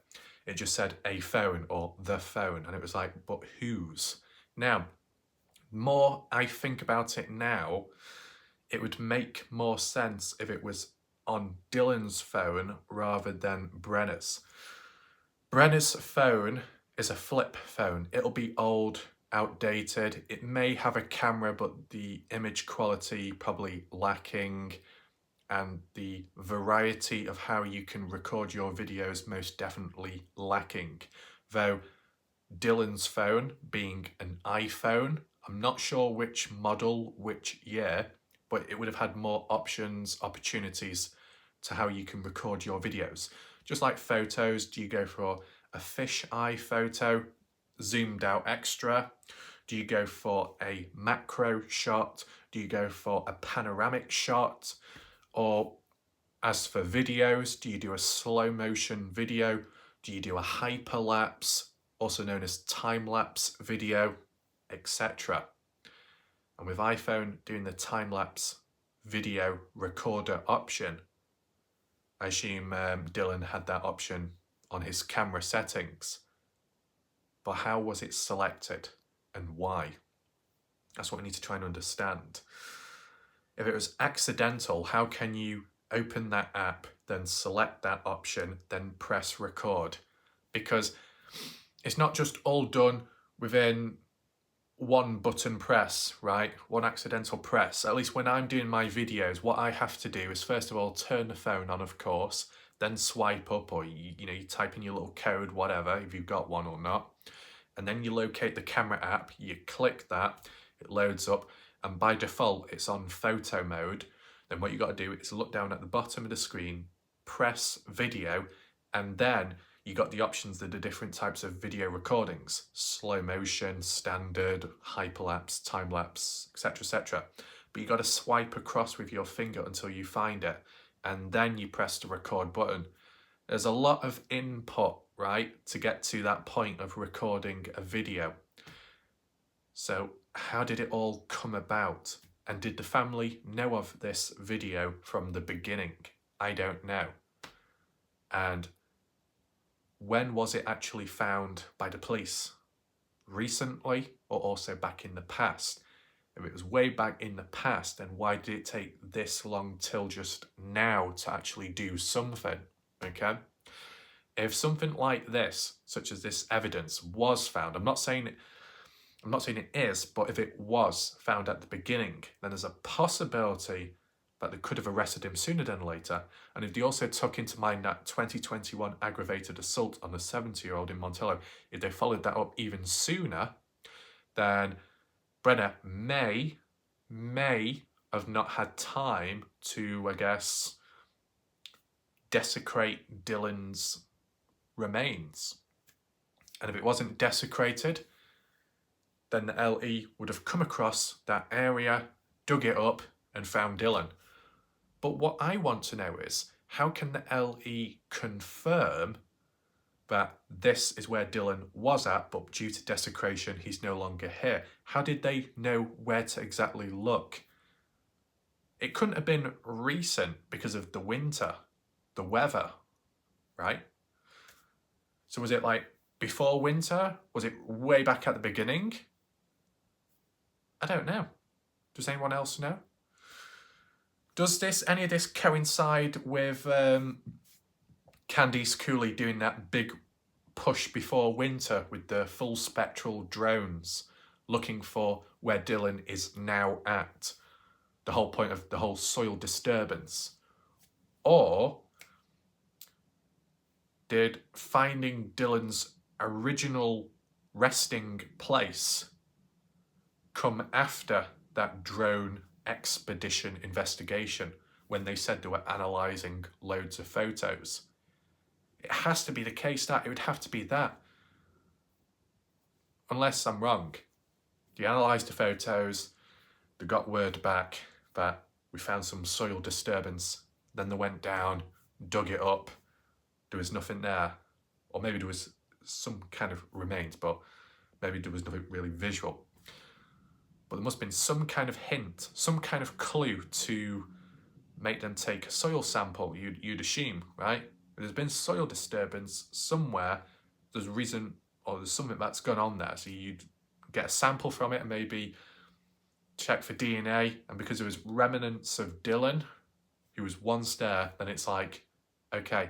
it just said a phone or the phone, and it was like, but whose? Now, more I think about it now, it would make more sense if it was on Dylan's phone rather than Brenner's. Brenner's phone is a flip phone. It'll be old, outdated. It may have a camera, but the image quality probably lacking, and the variety of how you can record your videos most definitely lacking. Though Dylan's phone being an iPhone, I'm not sure which model, which year, but it would have had more options, opportunities to how you can record your videos. Just like photos, do you go for a fisheye photo, zoomed out extra? Do you go for a macro shot? Do you go for a panoramic shot? Or As for videos, do you do a slow motion video? Do you do a hyperlapse, also known as time-lapse video, etc.? And with iPhone doing the time-lapse video recorder option, I assume Dylan had that option on his camera settings. But how was it selected and why? That's what we need to try and understand. If it was accidental, how can you open that app, then select that option, then press record? Because it's not just all done within one button press, right? One accidental press. At least when I'm doing my videos, what I have to do is first of all turn the phone on, of course, then swipe up, or you type in your little code, whatever, if you've got one or not. And then you locate the camera app, you click that, it loads up, and by default it's on photo mode. Then what you got to do is look down at the bottom of the screen, press video, and then you got the options that are different types of video recordings: slow motion, standard, hyperlapse, time-lapse, etc, etc. But you got to swipe across with your finger until you find it, and then you press the record button. There's a lot of input, right, to get to that point of recording a video. So how did it all come about? And did the family know of this video from the beginning? I don't know. And when was it actually found by the police? Recently, or also back in the past? If it was way back in the past, then why did it take this long till just now to actually do something? Okay? If something like this, such as this evidence, was found, I'm not saying it is, but if it was found at the beginning, then there's a possibility that they could have arrested him sooner than later. And if they also took into mind that 2021 aggravated assault on the 70-year-old in Montello, if they followed that up even sooner, then Brenner may have not had time to, I guess, desecrate Dylan's remains. And if it wasn't desecrated, then the LE would have come across that area, dug it up, and found Dylan. But what I want to know is, how can the LE confirm that this is where Dylan was at, but due to desecration, he's no longer here? How did they know where to exactly look? It couldn't have been recent because of the winter, the weather, right? So was it like before winter? Was it way back at the beginning? I don't know. Does anyone else know? Does any of this coincide with Candice Cooley doing that big push before winter with the full spectral drones looking for where Dylan is now at? The whole point of the whole soil disturbance. Or did finding Dylan's original resting place come after that drone expedition investigation when they said they were analysing loads of photos? It has to be the case that it would have to be that. Unless I'm wrong. They analysed the photos, they got word back that we found some soil disturbance, then they went down, dug it up, there was nothing there. Or maybe there was some kind of remains, but maybe there was nothing really visual. But there must have been some kind of hint, some kind of clue to make them take a soil sample, you'd assume, right? If there's been soil disturbance somewhere, there's a reason, or there's something that's gone on there. So you'd get a sample from it and maybe check for DNA. And because there was remnants of Dylan, who was once there, then it's like, okay,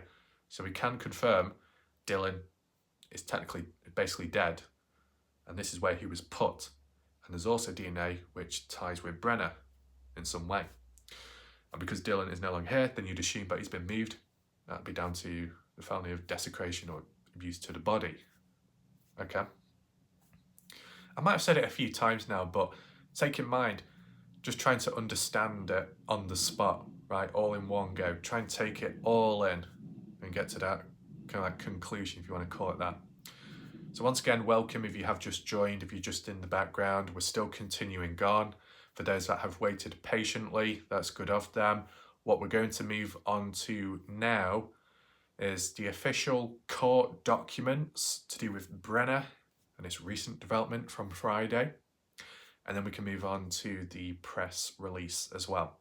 so we can confirm Dylan is basically dead. And this is where he was put. And there's also DNA which ties with Brenner in some way. And because Dylan is no longer here, then you'd assume that he's been moved. That'd be down to the felony of desecration or abuse to the body. Okay. I might have said it a few times now, but take in mind, just trying to understand it on the spot, right? All in one go. Try and take it all in and get to that kind of like conclusion, if you want to call it that. So once again, welcome if you have just joined, if you're just in the background. We're still continuing on. For those that have waited patiently, that's good of them. What we're going to move on to now is the official court documents to do with Brenner and its recent development from Friday. And then we can move on to the press release as well.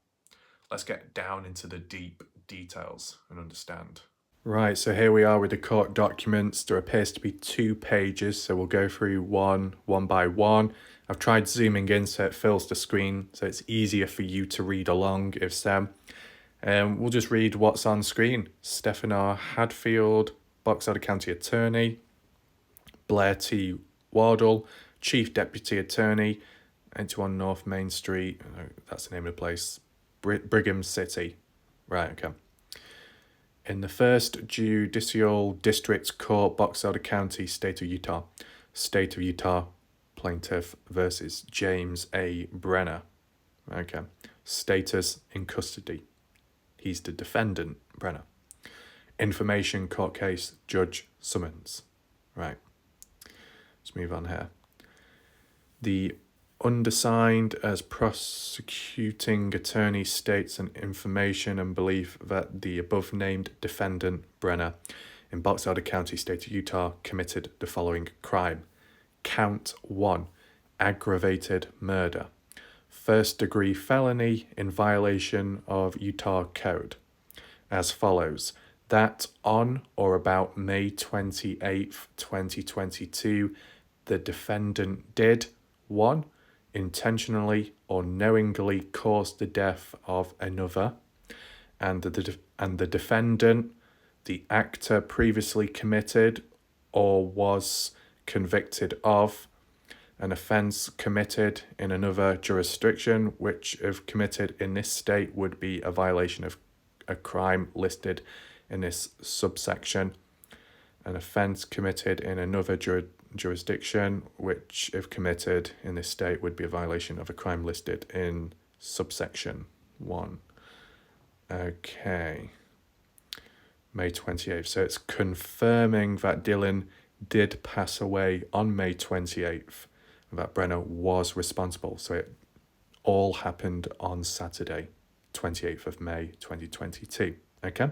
Let's get down into the deep details and understand. Right, so here we are with the court documents. There appears to be 2 pages, so we'll go through one by one. I've tried zooming in so it fills the screen, so it's easier for you to read along if so. We'll just read what's on screen. Stephen R. Hadfield, Box Elder County Attorney. Blair T. Wardle, Chief Deputy Attorney, 81 North Main Street, that's the name of the place, Brigham City. Right, okay. In the First Judicial District Court, Box Elder County, State of Utah. State of Utah, plaintiff versus James A. Brenner. Okay. Status in custody. He's the defendant, Brenner. Information court case, Judge Summons. Right. Let's move on here. The undersigned as prosecuting attorney states an information and belief that the above named defendant, Brenner, in Box Elder County, State of Utah, committed the following crime. Count 1, aggravated murder. 1st-degree felony in violation of Utah Code. As follows. That on or about May 28th, 2022, the defendant did 1. Intentionally or knowingly cause the death of another, and the defendant, the actor, previously committed or was convicted of an offence committed in another jurisdiction, which if committed in this state would be a violation of a crime listed in this subsection. An offence committed in another jurisdiction, which if committed in this state would be a violation of a crime listed in subsection 1. Okay. May 28th. So it's confirming that Dylan did pass away on May 28th, and that Brenner was responsible. So it all happened on Saturday, 28th of May, 2022. Okay.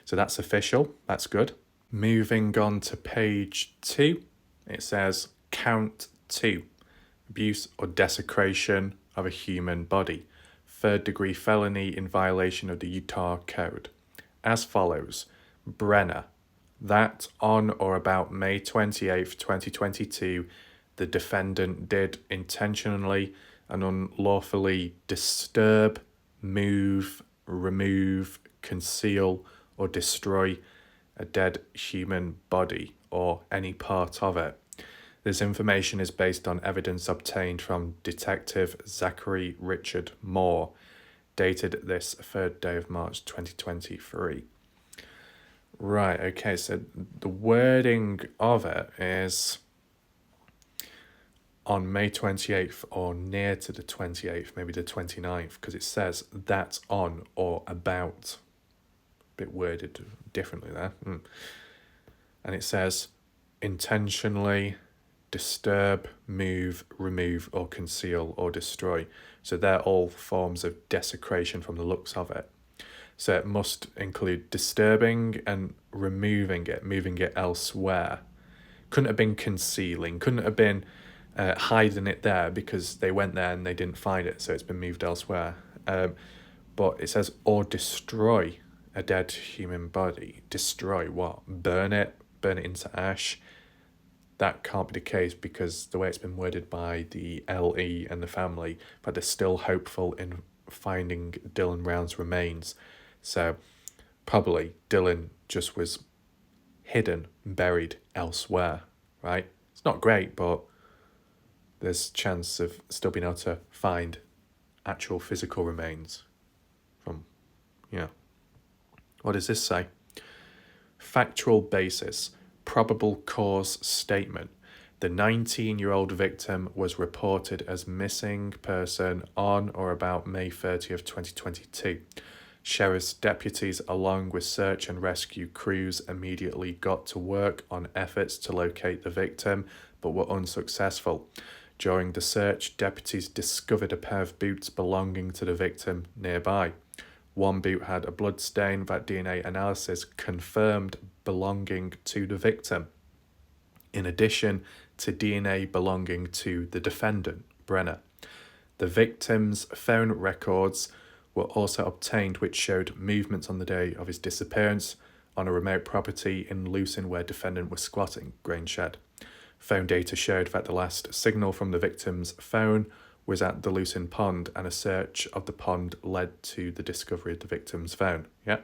So that's official. That's good. Moving on to page 2. It says, count 2, abuse or desecration of a human body, 3rd-degree felony in violation of the Utah Code. As follows. Brenner, that on or about May 28th, 2022, the defendant did intentionally and unlawfully disturb, move, remove, conceal, or destroy a dead human body or any part of it. This information is based on evidence obtained from Detective Zachary Richard Moore, dated this 3rd day of March 2023. Right, okay, so the wording of it is on May 28th or near to the 28th, maybe the 29th, because it says that on or about. A bit worded differently there. And it says intentionally disturb, move, remove, or conceal or destroy. So they're all forms of desecration from the looks of it. So it must include disturbing and removing it, moving it elsewhere. Couldn't have been concealing, couldn't have been hiding it there because they went there and they didn't find it, so it's been moved elsewhere. But it says, or destroy a dead human body. Destroy what? Burn it into ash. That can't be the case because the way it's been worded by the LE and the family, but they're still hopeful in finding Dylan Brown's remains. So probably Dylan just was hidden, buried elsewhere, right? It's not great, but there's chance of still being able to find actual physical remains from, What does this say? Factual basis, probable cause statement. The 19-year-old victim was reported as missing person on or about May 30th, 2022. Sheriff's deputies, along with search and rescue crews, immediately got to work on efforts to locate the victim, but were unsuccessful. During the search, deputies discovered a pair of boots belonging to the victim nearby. One boot had a blood stain that DNA analysis confirmed belonging to the victim, in addition to DNA belonging to the defendant, Brenner. The victim's phone records were also obtained, which showed movements on the day of his disappearance on a remote property in Lucin where defendant was squatting, Grange said. Phone data showed that the last signal from the victim's phone was at the Lucin pond, and a search of the pond led to the discovery of the victim's phone. Yeah.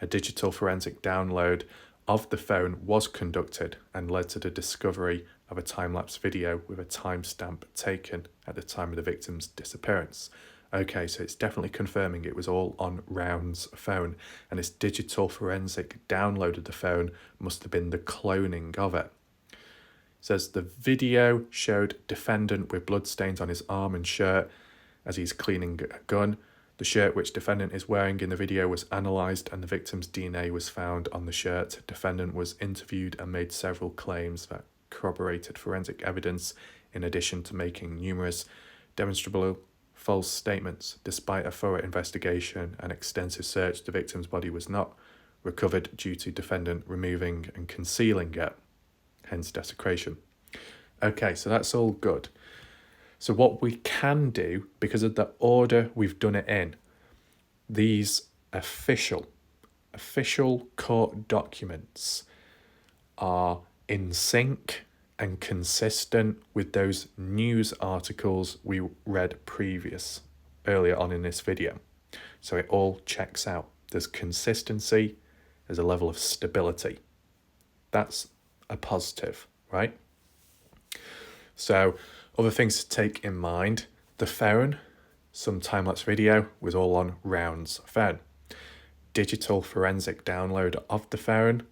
A digital forensic download of the phone was conducted and led to the discovery of a time-lapse video with a timestamp taken at the time of the victim's disappearance. Okay, so it's definitely confirming it was all on Round's phone, and this digital forensic download of the phone must have been the cloning of it. It says the video showed defendant with bloodstains on his arm and shirt as he's cleaning a gun. The shirt which defendant is wearing in the video was analysed and the victim's DNA was found on the shirt. Defendant was interviewed and made several claims that corroborated forensic evidence, in addition to making numerous demonstrable false statements. Despite a thorough investigation and extensive search, the victim's body was not recovered due to defendant removing and concealing it, hence desecration. Okay, so that's all good. So what we can do, because of the order we've done it in, these official court documents are in sync and consistent with those news articles we read earlier on in this video. So it all checks out. There's consistency, there's a level of stability. That's a positive, right? So other things to take in mind, the phone, some time-lapse video was all on Round's phone. Digital forensic download of the phone,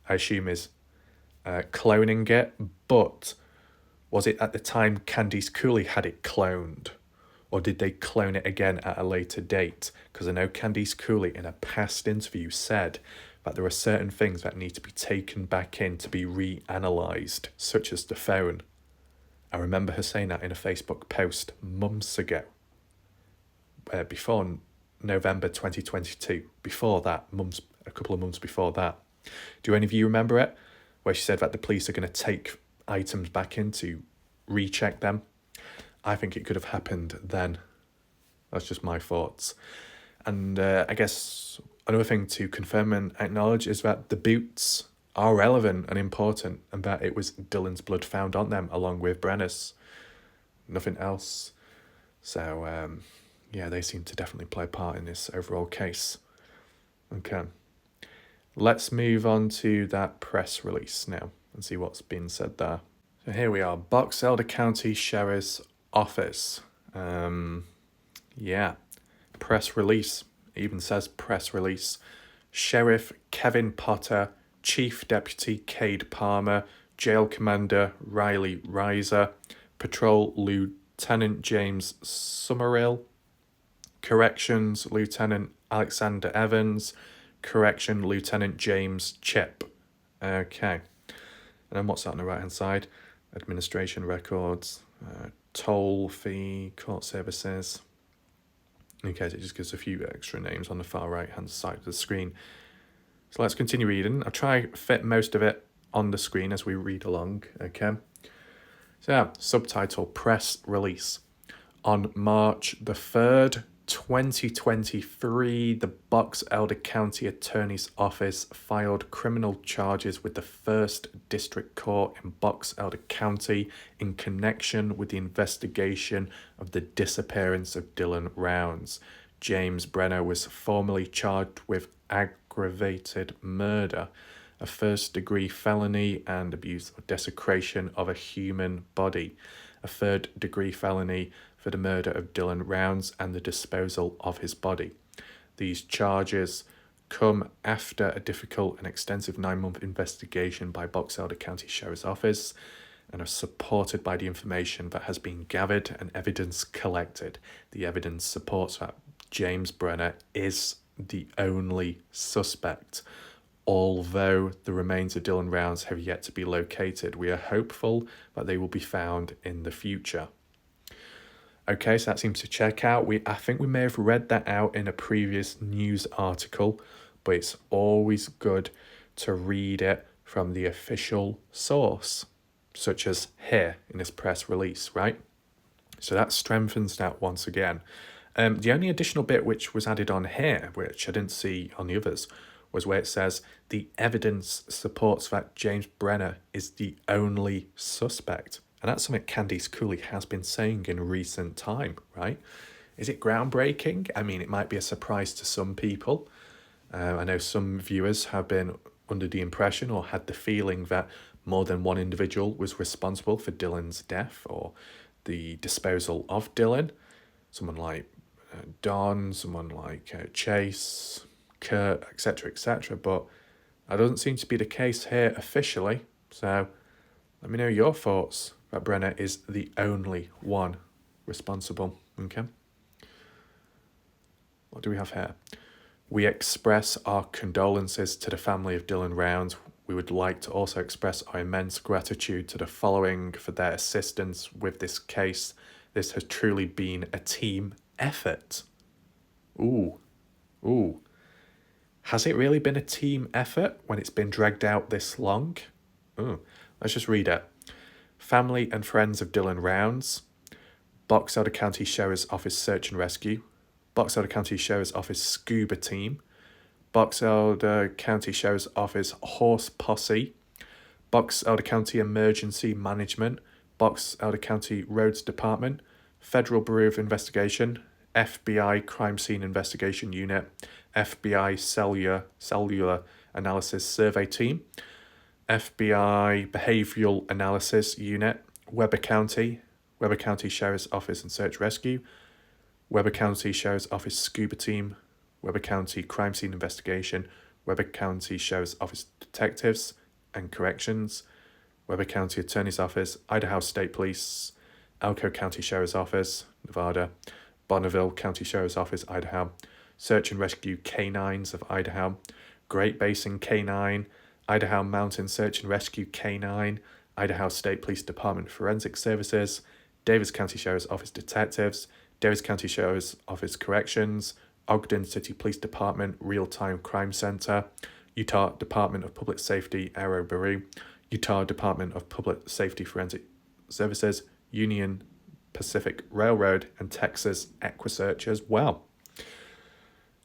I assume is cloning it, but was it at the time Candice Cooley had it cloned? Or did they clone it again at a later date? Because I know Candice Cooley in a past interview said that there are certain things that need to be taken back in to be reanalysed, such as the phone. I remember her saying that in a Facebook post months ago, before November 2022, before that, a couple of months before that. Do any of you remember it? Where she said that the police are going to take items back in to recheck them. I think it could have happened then. That's just my thoughts. And I guess another thing to confirm and acknowledge is that the boots are relevant and important, and that it was Dylan's blood found on them along with Brenner's. Nothing else. So, yeah, they seem to definitely play a part in this overall case. Okay. Let's move on to that press release now and see what's been said there. So here we are, Box Elder County Sheriff's Office. Yeah, press release. It even says press release. Sheriff Kevin Potter, Chief Deputy Cade Palmer, Jail Commander Riley Reiser, Patrol Lieutenant James Summerall, Corrections Lieutenant Alexander Evans, Correction Lieutenant James Chip. Okay. And then what's that on the right hand side? Administration records, toll fee, court services. Okay, so it just gives a few extra names on the far right hand side of the screen. So let's continue reading. I'll try to fit most of it on the screen as we read along. Okay. So yeah, subtitle, press release. On March the 3rd, 2023, the Box Elder County Attorney's Office filed criminal charges with the 1st District Court in Box Elder County in connection with the investigation of the disappearance of Dylan Rounds. James Brenner was formally charged with aggravated murder, a first-degree felony, and abuse or desecration of a human body, a third-degree felony for the murder of Dylan Rounds and the disposal of his body. These charges come after a difficult and extensive 9-month investigation by Box Elder County Sheriff's Office and are supported by the information that has been gathered and evidence collected. The evidence supports that James Brenner is the only suspect. Although the remains of Dylan Rounds have yet to be located, we are hopeful that they will be found in the future. Okay, so that seems to check out. I think we may have read that out in a previous news article, but it's always good to read it from the official source, such as here in this press release, right? So that strengthens that once again. The only additional bit which was added on here, which I didn't see on the others, was where it says the evidence supports that James Brenner is the only suspect. And that's something Candice Cooley has been saying in recent time, right? Is it groundbreaking? I mean, it might be a surprise to some people. I know some viewers have been under the impression or had the feeling that more than one individual was responsible for Dylan's death or the disposal of Dylan. Someone like Don, someone like Chase, Kurt, etc., but that doesn't seem to be the case here officially. So let me know your thoughts that Brenner is the only one responsible. Okay. What do we have here? We express our condolences to the family of Dylan Rounds. We would like to also express our immense gratitude to the following for their assistance with this case. This has truly been a team effort. Ooh. Has it really been a team effort when it's been dragged out this long? Let's just read it. Family and friends of Dylan Rounds, Box Elder County Sheriff's Office Search and Rescue, Box Elder County Sheriff's Office Scuba Team, Box Elder County Sheriff's Office Horse Posse, Box Elder County Emergency Management, Box Elder County Roads Department, Federal Bureau of Investigation, FBI Crime Scene Investigation Unit, FBI Cellular Analysis Survey Team, FBI Behavioral Analysis Unit, Weber County Sheriff's Office and Search Rescue, Weber County Sheriff's Office Scuba Team, Weber County Crime Scene Investigation, Weber County Sheriff's Office Detectives and Corrections, Weber County Attorney's Office, Idaho State Police, Elko County Sheriff's Office, Nevada, Bonneville County Sheriff's Office, Idaho, Search and Rescue K9s of Idaho, Great Basin K9, Idaho Mountain Search and Rescue K9, Idaho State Police Department Forensic Services, Davis County Sheriff's Office Detectives, Davis County Sheriff's Office Corrections, Ogden City Police Department Real-Time Crime Center, Utah Department of Public Safety Aero Bureau, Utah Department of Public Safety Forensic Services, Union Pacific Railroad, and Texas EquiSearch as well.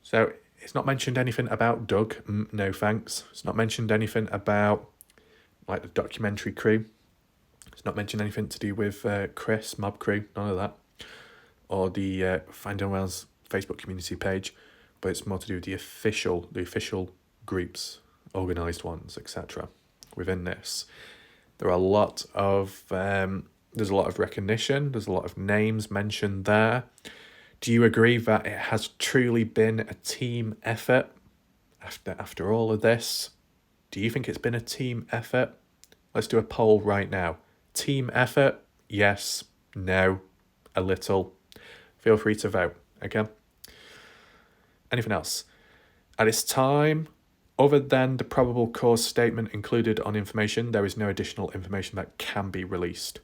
So it's not mentioned anything about Doug. No thanks. It's not mentioned anything about like the documentary crew. It's not mentioned anything to do with Chris, Mob Crew, none of that. Or the Finding Wells Facebook community page. But it's more to do with the official groups, organised ones, etc. within this. There are a lot of there's a lot of recognition, there's a lot of names mentioned there. Do you agree that it has truly been a team effort after all of this? Do you think it's been a team effort? Let's do a poll right now. Team effort? Yes, no, a little. Feel free to vote, okay? Anything else? At this time, other than the probable cause statement included on information, there is no additional information that can be released.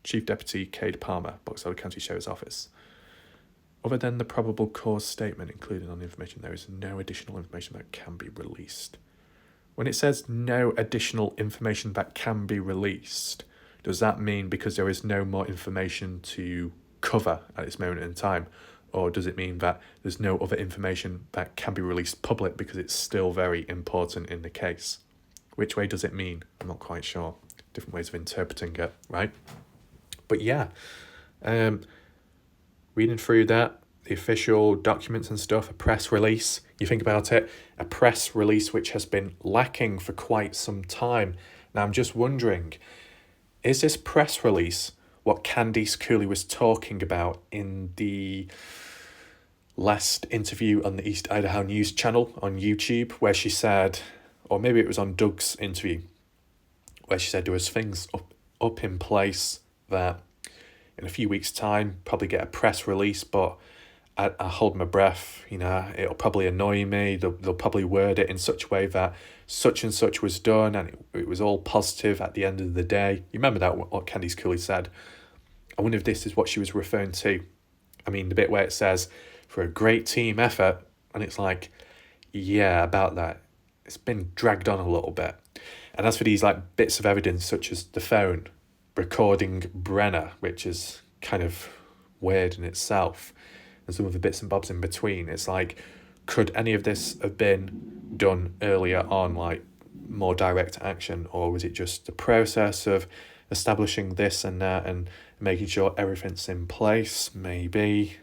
Chief Deputy Cade Palmer, Box Elder County Sheriff's Office. Other than the probable cause statement included on the information, there is no additional information that can be released. When it says no additional information that can be released, does that mean because there is no more information to cover at this moment in time? Or does it mean that there's no other information that can be released public because it's still very important in the case? Which way does it mean? I'm not quite sure. Different ways of interpreting it, right? But yeah, reading through that, the official documents and stuff, a press release, you think about it, a press release which has been lacking for quite some time. Now I'm just wondering, is this press release what Candice Cooley was talking about in the last interview on the East Idaho News Channel on YouTube, where she said, or maybe it was on Doug's interview, where she said there was things up in place that in a few weeks' time probably get a press release, but I hold my breath, it'll probably annoy me. They'll probably word it in such a way that such and such was done and it was all positive at the end of the day. You remember that, what Candice Cooley said? I wonder if this is what she was referring to I mean, the bit where it says, for a great team effort, and it's like, yeah, about that. It's been dragged on a little bit. And as for these like bits of evidence, such as the phone recording Brenner, which is kind of weird in itself, and some of the bits and bobs in between, it's like, could any of this have been done earlier on, like more direct action, or was it just the process of establishing this and that and making sure everything's in place? Maybe.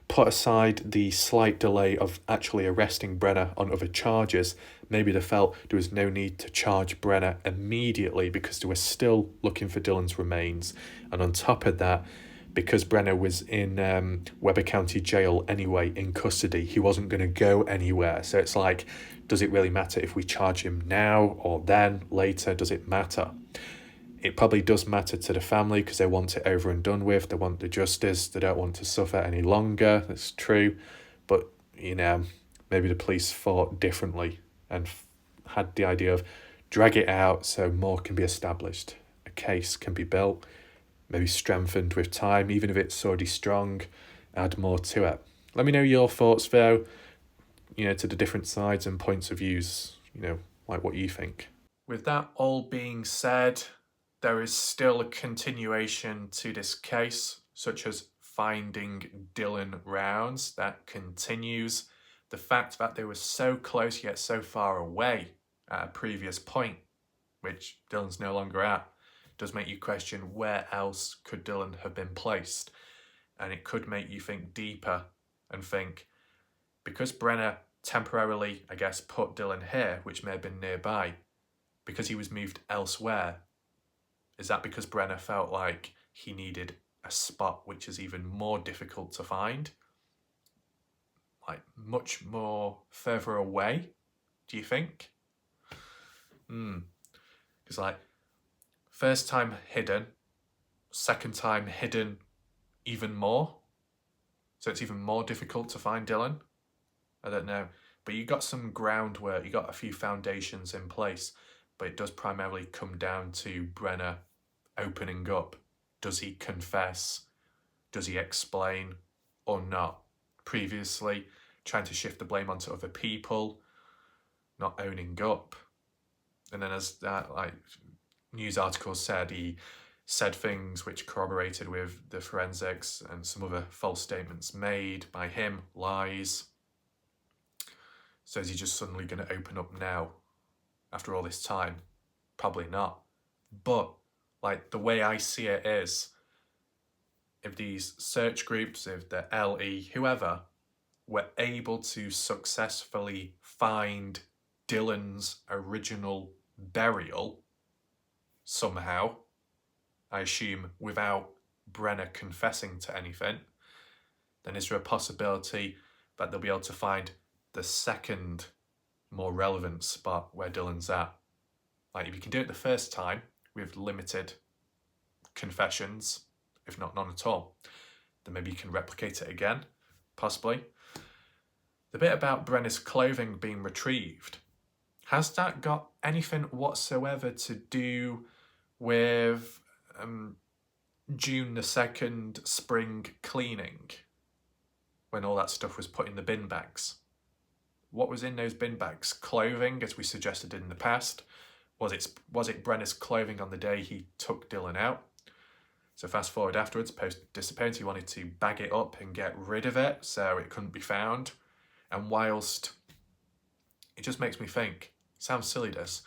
Put aside the slight delay of actually arresting Brenner on other charges, maybe they felt there was no need to charge Brenner immediately because they were still looking for Dylan's remains. And on top of that, because Brenner was in Weber County Jail anyway, in custody, he wasn't going to go anywhere. So it's like, does it really matter if we charge him now or then, later? Does it matter? It probably does matter to the family because they want it over and done with. They want the justice. They don't want to suffer any longer. That's true. But, maybe the police thought differently and had the idea of drag it out so more can be established. A case can be built, maybe strengthened with time, even if it's already strong, add more to it. Let me know your thoughts, though, to the different sides and points of views, like what you think. With that all being said, there is still a continuation to this case, such as finding Dylan Rounds. That continues. The fact that they were so close yet so far away at a previous point, which Dylan's no longer at, does make you question where else could Dylan have been placed. And it could make you think deeper and think, because Brenner temporarily, I guess, put Dylan here, which may have been nearby, because he was moved elsewhere, is that because Brenner felt like he needed a spot which is even more difficult to find? Like much more further away, do you think? Because like, first time hidden, second time hidden even more. So it's even more difficult to find Dylan? I don't know. But you got some groundwork, you got a few foundations in place, but it does primarily come down to Brenner opening up. Does he confess? Does he explain or not? Previously, trying to shift the blame onto other people, not owning up. And then as that news articles said, he said things which corroborated with the forensics and some other false statements made by him, lies. So is he just suddenly going to open up now after all this time? Probably not. But the way I see it is, if these search groups, if the LE, whoever, were able to successfully find Dylan's original burial somehow, I assume without Brenner confessing to anything, then is there a possibility that they'll be able to find the second more relevant spot where Dylan's at? If you can do it the first time with limited confessions, if not none at all, then maybe you can replicate it again, possibly. The bit about Brenner's clothing being retrieved, has that got anything whatsoever to do with June the 2nd spring cleaning, when all that stuff was put in the bin bags? What was in those bin bags? Clothing, as we suggested in the past. Was it Brenner's clothing on the day he took Dylan out? So fast forward afterwards, post disappearance, he wanted to bag it up and get rid of it so it couldn't be found. And whilst, it just makes me think, sounds silly this,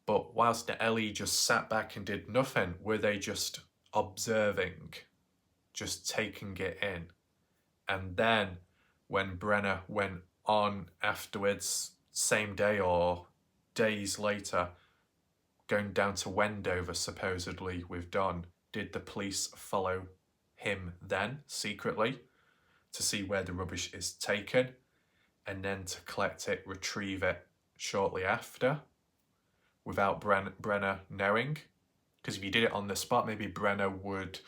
but whilst the LE just sat back and did nothing, were they just observing, just taking it in? And then when Brenner went on afterwards, same day or days later, going down to Wendover supposedly with Don, did the police follow him then secretly to see where the rubbish is taken and then to collect it, retrieve it shortly after without Brenner knowing? Because if you did it on the spot, maybe Brenner would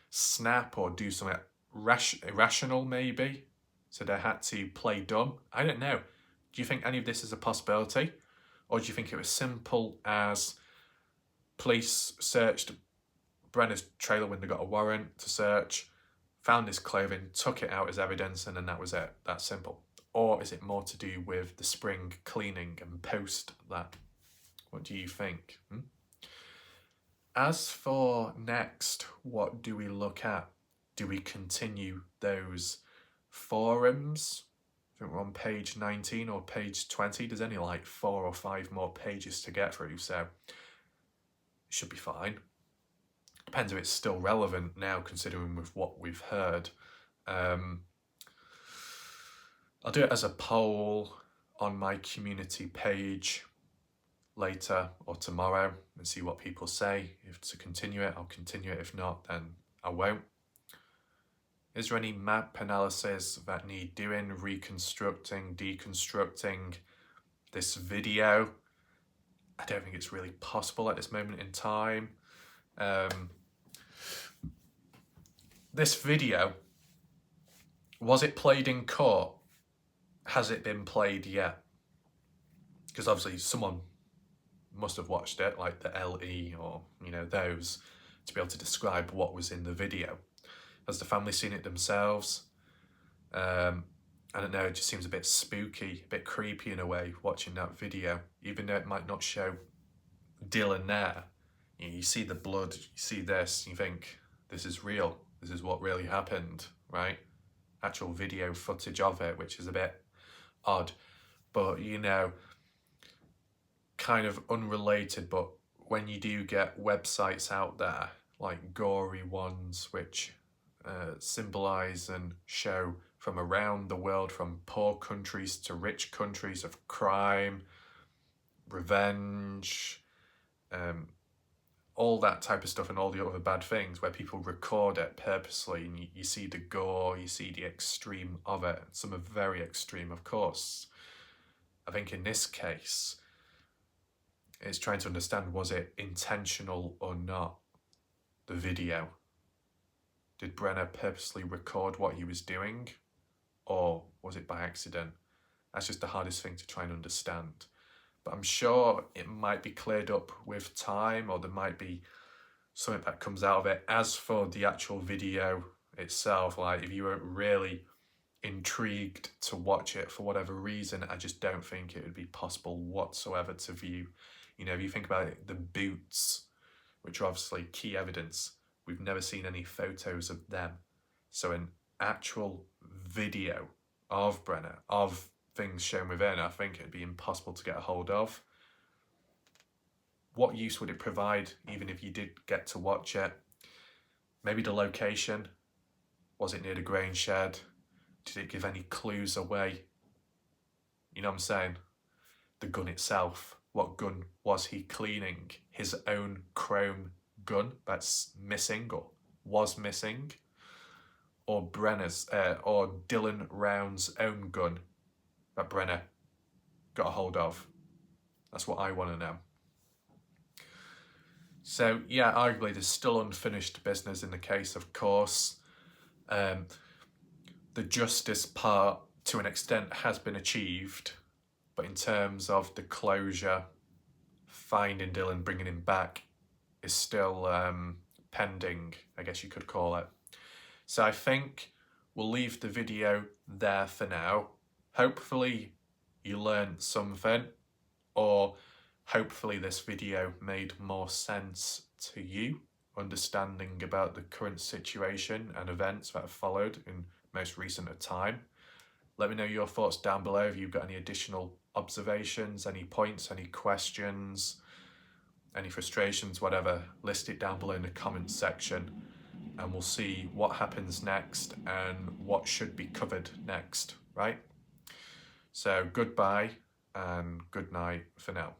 snap or do something irrational maybe, so they had to play dumb. I don't know. Do you think any of this is a possibility? Or do you think it was simple as police searched Brenner's trailer when they got a warrant to search, found this clothing, took it out as evidence, and then that was it. That's simple. Or is it more to do with the spring cleaning and post that? What do you think? As for next, what do we look at? Do we continue those forums? I think we're on page 19 or page 20. There's only like 4 or 5 more pages to get through, so it should be fine. Depends if it's still relevant now, considering with what we've heard. I'll do it as a poll on my community page later or tomorrow and see what people say. If to continue it, I'll continue it. If not, then I won't. Is there any map analysis that need doing, reconstructing, deconstructing this video? I don't think it's really possible at this moment in time. This video, was it played in court? Has it been played yet? Because obviously someone must have watched it, like the LE or, those, to be able to describe what was in the video. Has the family seen it themselves? I don't know, it just seems a bit spooky, a bit creepy in a way, watching that video, even though it might not show Dylan there. You see the blood, you see this, you think, this is real, this is what really happened, right? Actual video footage of it, which is a bit odd, but kind of unrelated, but when you do get websites out there, like gory ones, which symbolize and show from around the world, from poor countries to rich countries, of crime, revenge, all that type of stuff, and all the other bad things where people record it purposely, and you see the gore, you see the extreme of it. Some are very extreme, of course. I think in this case, it's trying to understand, was it intentional or not, the video? Did Brenner purposely record what he was doing, or was it by accident? That's just the hardest thing to try and understand. But I'm sure it might be cleared up with time, or there might be something that comes out of it. As for the actual video itself, like if you were really intrigued to watch it for whatever reason, I just don't think it would be possible whatsoever to view. If you think about it, the boots, which are obviously key evidence, we've never seen any photos of them. So an actual video of Brenner, of things shown within, I think it'd be impossible to get a hold of. What use would it provide, even if you did get to watch it? Maybe the location. Was it near the grain shed? Did it give any clues away? You know what I'm saying? The gun itself. What gun was he cleaning? His own chrome gun that's missing or was missing? Or Brenner's, or Dylan Round's own gun that Brenner got a hold of? That's what I want to know. So yeah, arguably there's still unfinished business in the case, of course. The justice part, to an extent, has been achieved, but in terms of the closure, finding Dylan, bringing him back, is still pending, I guess you could call it. So I think we'll leave the video there for now. Hopefully you learned something, or hopefully this video made more sense to you, understanding about the current situation and events that have followed in most recent time. Let me know your thoughts down below if you've got any additional observations, any points, any questions, any frustrations, whatever. List it down below in the comments section, and we'll see what happens next and what should be covered next, right? So goodbye and good night for now.